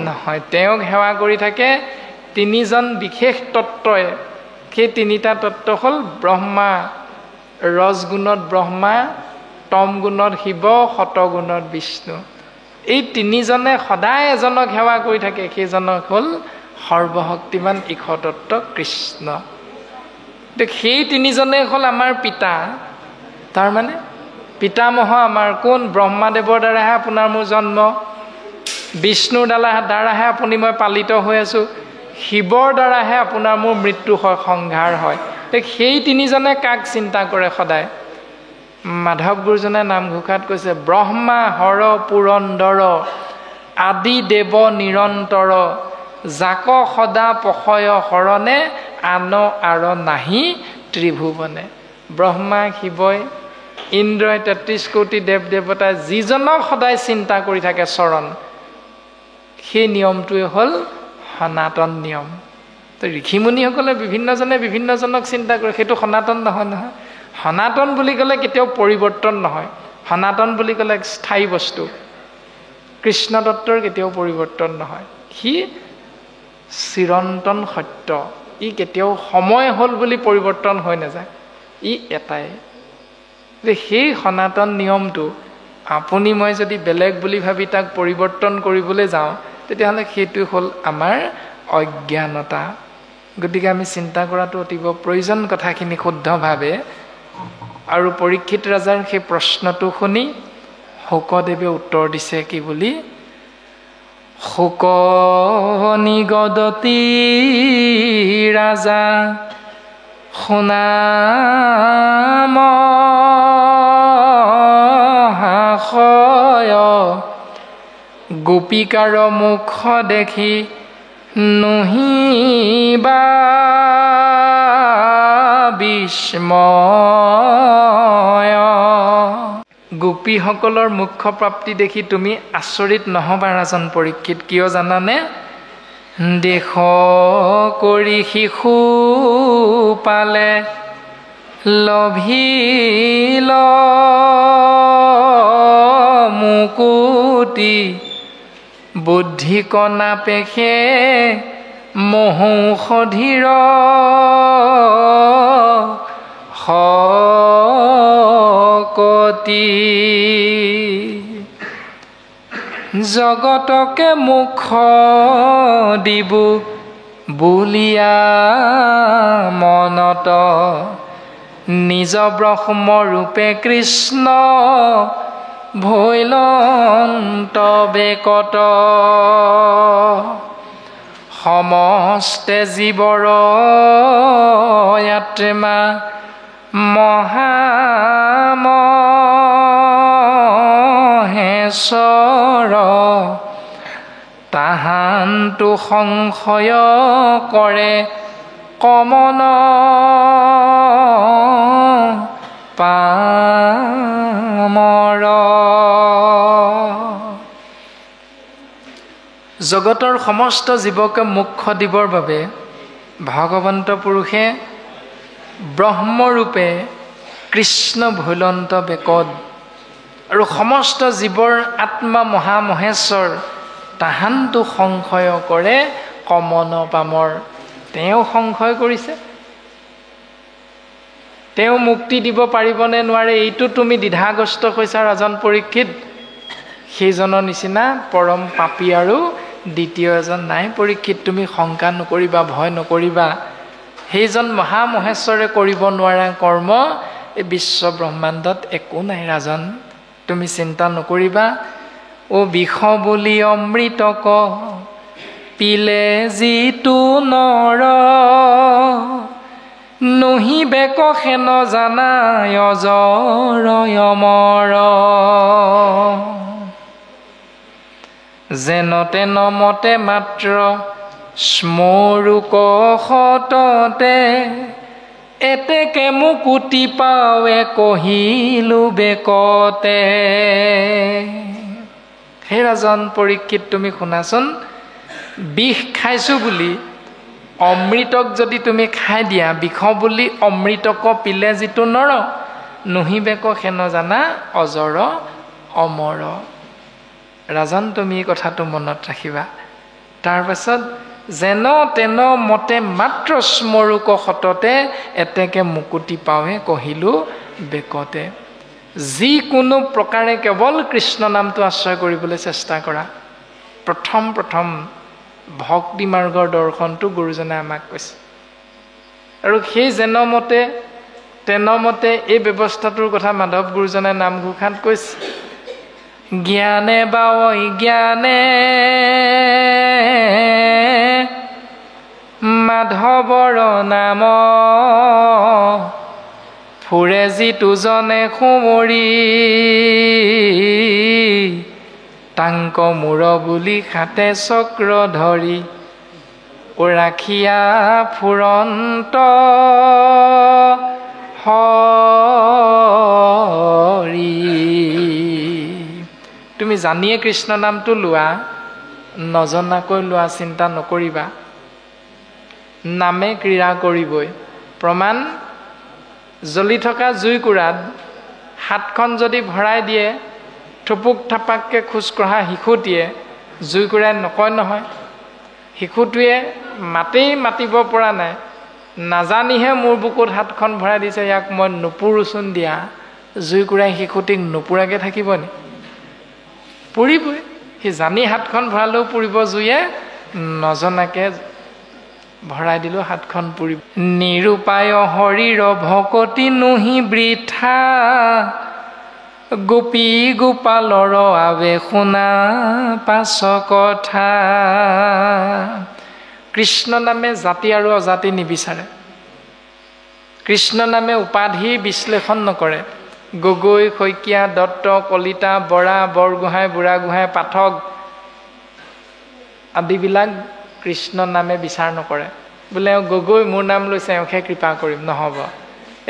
নহয়, তেওঁক সেৱা কৰি থাকে তিনিজন বিশেষ তত্ত্বই। সেই তিনিটা তত্ত্ব হ'ল ব্ৰহ্মা, ৰজগুণত ব্ৰহ্মা, তম গুণত শিৱ, শতগুণত বিষ্ণু। এই তিনিজনে সদায় এজনক সেৱা কৰি থাকে, সেইজনক হ'ল সৰ্বশক্তিমান ঈশতত্ত্ব কৃষ্ণ। সেই তিনিজনে হ'ল আমাৰ পিতা। তাৰমানে পিতামহ আমাৰ কোন? ব্ৰহ্মাদেৱৰ দ্বাৰাহে আপোনাৰ মোৰ জন্ম, বিষ্ণুৰ দ্বাৰাহে আপুনি মই পালিত হৈ আছোঁ, শিৱৰ দ্বাৰাহে আপোনাৰ মোৰ মৃত্যু হয়, সংহাৰ হয়। সেই তিনিজনে কাক চিন্তা কৰে সদায়? মাধৱ গুৰুজনে নামঘোষাত কৈছে, ব্ৰহ্মা হৰ পুৰন্দৰ, আদি দেৱ নিৰন্তৰ, জাক সদা পশয় শৰণে, আন আৰ নাহি ত্ৰিভুৱনে। ব্ৰহ্মা, শিৱই, ইন্দ্ৰই, ৩৩ কোটি দেৱ দেৱতাই যিজনক সদায় চিন্তা কৰি থাকে চৰণ, সেই নিয়মটোৱে হ'ল সনাতন নিয়ম। তো ঋষিমুনিসকলে বিভিন্নজনে বিভিন্নজনক চিন্তা কৰে, সেইটো সনাতন নহয় নহয়। সনাতন বুলি ক'লে কেতিয়াও পৰিৱৰ্তন নহয়, সনাতন বুলি ক'লে স্থায়ী বস্তু। কৃষ্ণ তত্ত্বৰ কেতিয়াও পৰিৱৰ্তন নহয়, সি চিৰন্তন সত্য, ই কেতিয়াও সময় হ'ল বুলি পৰিৱৰ্তন হৈ নাযায়, ই এটাই। সেই সনাতন নিয়মটো আপুনি মই যদি বেলেগ বুলি ভাবি তাক পৰিৱৰ্তন কৰিবলৈ যাওঁ, তেতিয়াহ'লে সেইটো হ'ল আমাৰ অজ্ঞানতা। গতিকে আমি চিন্তা কৰাটো অতিব প্ৰয়োজন কথাখিনি শুদ্ধভাৱে। আৰু পৰীক্ষিত ৰজাৰ সেই প্ৰশ্নটো শুনি শুকদেৱে উত্তৰ দিছে কি বুলি? শুক নিগদতি ৰাজা শুনা মহাশয়, গোপিকাৰ মুখ দেখি নহিবা বিস্ময়। গোপীসকলৰ মুখ্য প্ৰাপ্তি দেখি তুমি আচৰিত নহবা ৰাজন পৰীক্ষিত। কিয় জানানে? দেশ কৰি শিশু পালে লভিল মুকুতি, বুদ্ধি কণা পেশে মহৌষধীৰ শকতি, জগতকে মুখ দিবু বুলিয়া মনত, নিজ ব্ৰহ্মৰূপে কৃষ্ণ ভৈলন্ত বেকত, সমস্তে জীৱৰ আত্মা মহামহেশ্বৰ, তাহান্তু সংশয় কৰে কমন পামৰ। জগতৰ সমস্ত জীৱকে মোক্ষ দিবৰ বাবে ভগৱন্ত পুৰুষে ব্ৰহ্মৰূপে কৃষ্ণ ভৈলন্ত বেকত আৰু সমস্ত জীৱৰ আত্মা মহামহেশ্বৰ তাহান্তু সংশয় কৰে কমন পামৰ। তেওঁ সংশয় কৰিছে, তেওঁ মুক্তি দিব পাৰিবনে নোৱাৰে এইটো তুমি দ্বিধাগ্ৰস্ত হৈছা ৰাজন পৰীক্ষিত। সেইজনৰ নিচিনা পৰম পাপী আৰু দ্বিতীয় এজন নাই পৰীক্ষিত। তুমি শংকা নকৰিবা, ভয় নকৰিবা। সেইজন মহামহেশ্বৰে কৰিব নোৱাৰা কৰ্ম এই বিশ্ব ব্ৰহ্মাণ্ডত একো নাই ৰাজন, তুমি চিন্তা নকৰিবা। অ বিষ বুলি অমৃতক পিলে যিটো নৰ, নহিবে কহে নজানা অজৰ অমৰ। যেন তেন মতে মাত্ৰ স্মৰুক সততে, এতেকে মুকুতি পাৱে কহিলো বেকতে। হে ৰাজন পৰীক্ষিত তুমি শুনাচোন, বিষ খাইছোঁ বুলি অমৃতক যদি তুমি খাই দিয়া, বিষ বুলি অমৃতক পিলে যিটো নৰ, নহিবেক হেন জানা অজৰ অমৰ। ৰাজন তুমি এই কথাটো মনত ৰাখিবা। তাৰপাছত যেন তেন মতে মাত্ৰ স্মৰুক সততে, এতেকে মুকুতি পাৱে কহিলো বেকতে। যিকোনো প্ৰকাৰে কেৱল কৃষ্ণ নামটো আশ্ৰয় কৰিবলৈ চেষ্টা কৰা। প্ৰথম ভক্তি মাৰ্গৰ দৰ্শনটো গুৰুজনে আমাক কৈছে। আৰু সেই যেনমতে তেনমতে এই ব্যৱস্থাটোৰ কথা মাধৱ গুৰুজনে নামঘোষাত কৈছে। জ্ঞানে বা অজ্ঞানে মাধৱৰ নাম, ফুৰে যিটো জনে সুমৰি, তাংক মূৰ বুলি খাতে চক্ৰ ধৰি, ও ৰাখিয়া ফুৰন্ত হৰি। তুমি জানিয়ে কৃষ্ণ নামটো লোৱা, নজনাকৈ লোৱা চিন্তা নকৰিবা। নামে ক্ৰীড়া কৰিবই। প্ৰমাণ, জ্বলি থকা জুইকুৰাত হাতখন যদি ভৰাই দিয়ে, থুপুক থাপাককৈ খোজকঢ়া শিশুটিয়ে জুইকুৰাই নকয় নহয়। শিশুটোৱে মাতিব পৰা নাই, নাজানিহে মোৰ বুকুত হাতখন ভৰাই দিছে, ইয়াক মই নুপুৰোচোন দিয়া। জুইকুৰাই শিশুটিক নুপুৰাকৈ থাকিব নি? পুৰিবই। সি জানি হাতখন ভৰালেও পুৰিব জুয়ে, নজনাকৈ ভৰাই দিলেও হাতখন পুৰিব। নিৰূপায় শৰীৰ ভকতি নহি বৃথা, গোপী গোপালৰ আবে শুনা পাছ কথা। কৃষ্ণ নামে জাতি আৰু অজাতি নিবিচাৰে। কৃষ্ণ নামে উপাধি বিশ্লেষণ নকৰে। গগৈ, শইকীয়া, দত্ত, কলিতা, বৰা, বৰগোহাঁই, বুঢ়াগোহাঁই, পাঠক আদিবিলাক কৃষ্ণ নামে বিচাৰ নকৰে। বোলে গগৈ মোৰ নাম লৈছে, এওঁকহে কৃপা কৰিম, নহ'ব।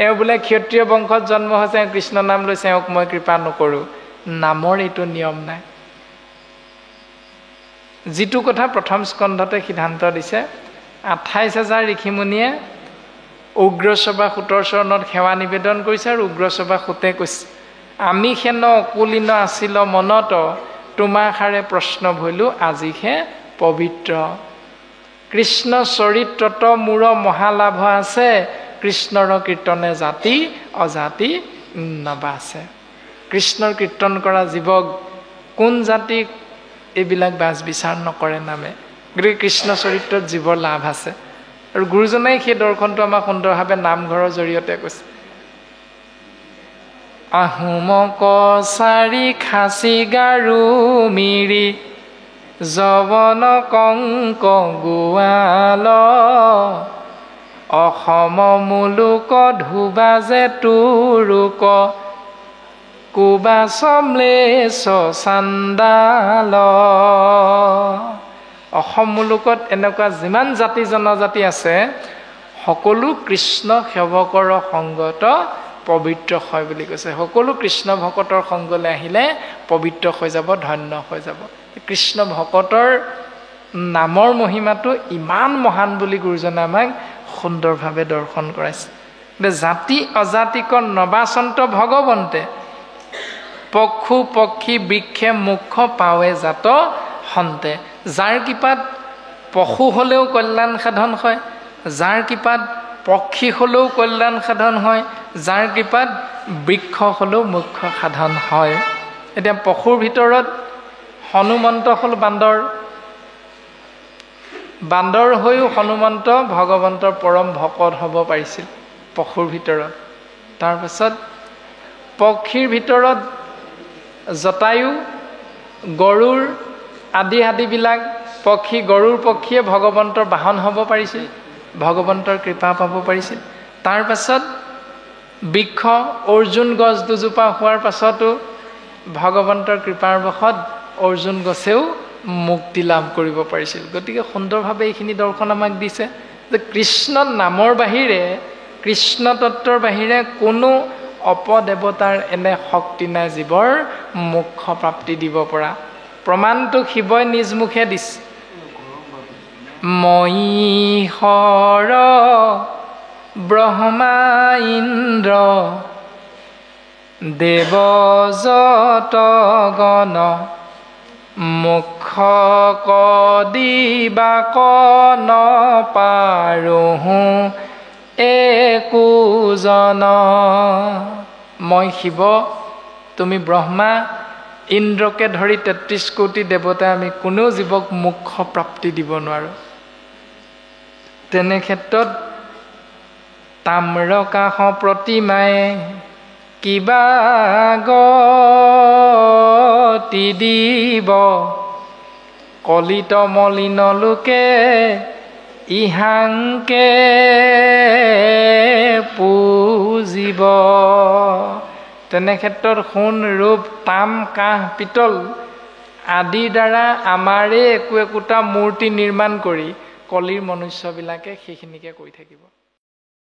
এওঁ বোলে ক্ষত্ৰিয় বংশত জন্ম হৈছে, কৃষ্ণ নাম লৈছে, এওঁক মই কৃপা নকৰোঁ। নামৰ এইটো নিয়ম নাই। যিটো কথা প্ৰথম স্কন্ধতে সিদ্ধান্ত দিছে, 28,000 ঋষিমুনিয়ে উগ্ৰসভা সূতৰ চৰণত সেৱা নিবেদন কৰিছে। আৰু উগ্ৰসভা সূতে কৈছে, আমি হেন অকুলীন আছিল মনত, তোমাৰ সাৰে প্ৰশ্ন ভৈলো আজিহে পবিত্ৰ। কৃষ্ণ চৰিত্ৰত মোৰ মহালাভ আছে, কৃষ্ণৰ কীৰ্তনে জাতি অজাতি নবাছে। কৃষ্ণৰ কীৰ্তন কৰা জীৱক কোন জাতি এইবিলাক বাছ বিচাৰ নকৰে নামে। গতিকে কৃষ্ণ চৰিত্ৰত জীৱৰ লাভ আছে। আৰু গুৰুজনাই সেই দৰ্শনটো আমাক সুন্দৰভাৱে নামঘৰৰ জৰিয়তে কৈছে। আহোম কছাৰী খাচী গাৰু মিৰি, যৱন কংক গোৱাল, অসম মুলুক ধুবা যে তুৰুক, কুবা চমলেশ চান্দাল। অসম মুলুকত এনেকুৱা যিমান জাতি জনজাতি আছে, সকলো কৃষ্ণ সেৱকৰ সংগত পবিত্ৰ হয় বুলি কৈছে। সকলো কৃষ্ণ ভকতৰ সংগলৈ আহিলে পবিত্ৰ হৈ যাব, ধন্য হৈ যাব। কৃষ্ণ ভকতৰ নামৰ মহিমাটো ইমান মহান বুলি গুৰুজনে আমাক সুন্দৰভাৱে দৰ্শন কৰাইছে। জাতি অজাতিক নবাচন্ত ভগৱন্তে পক্ষু পক্ষী বৃক্ষে মুখ্য পাৱে জাত সন্তে। যাৰ কৃপাত পশু হ'লেও কল্যাণ সাধন হয়, যাৰ কৃপাত পক্ষী হ'লেও কল্যাণ সাধন হয়, যাৰ কৃপাত বৃক্ষ হ'লেও মুখ্য সাধন হয়। এতিয়া পশুৰ ভিতৰত হনুমন্ত হ'ল বান্দৰ। বান্দৰ হৈও হনুমন্ত ভগৱন্তৰ পৰম ভকত হ'ব পাৰিছিল পশুৰ ভিতৰত। তাৰপাছত পক্ষীৰ ভিতৰত জটায়ু, গৰুৰ আদিবিলাক পক্ষী, গৰুৰ পক্ষীয়ে ভগৱন্তৰ বাহন হ'ব পাৰিছিল, ভগৱন্তৰ কৃপা পাব পাৰিছিল। তাৰপাছত বৃক্ষ, অৰ্জুন গছ দুজোপা হোৱাৰ পাছতো ভগৱন্তৰ কৃপাৰ বশত অৰ্জুন গছেও মুক্তি লাভ কৰিব পাৰিছিল। গতিকে সুন্দৰভাৱে এইখিনি দৰ্শন আমাক দিছে যে কৃষ্ণ নামৰ বাহিৰে, কৃষ্ণ তত্ত্বৰ বাহিৰে কোনো অপদেৱতাৰ এনে শক্তি নাই জীৱৰ মোক্ষ প্ৰাপ্তি দিব পৰা। প্ৰমাণটো শিৱই নিজ মুখে দিছে। মহীশৰ ব্ৰহ্মা ইন্দ্ৰ দেৱযত গণ মুখ কদিবাক নপাৰোহো একোজন। মই শিৱ, তুমি ব্ৰহ্মা, ইন্দ্ৰকে ধৰি ৩৩ কোটি দেৱতাই আমি কোনো জীৱক মোক্ষ প্ৰাপ্তি দিব নোৱাৰোঁ। তেনে ক্ষেত্ৰত তাম্ৰকাশ প্ৰতিমায়ে কিবা গতি দিব, কলিত মলিন লোকে ইহাংকে পূজিব। তেনে ক্ষেত্ৰত সোণ, ৰূপ, তাম, কাঁহ, পিতল আদিৰ দ্বাৰা আমাৰে একো একোটা মূৰ্তি নিৰ্মাণ কৰি কলিৰ মনুষ্যবিলাকে সেইখিনিকে কৰি থাকিব।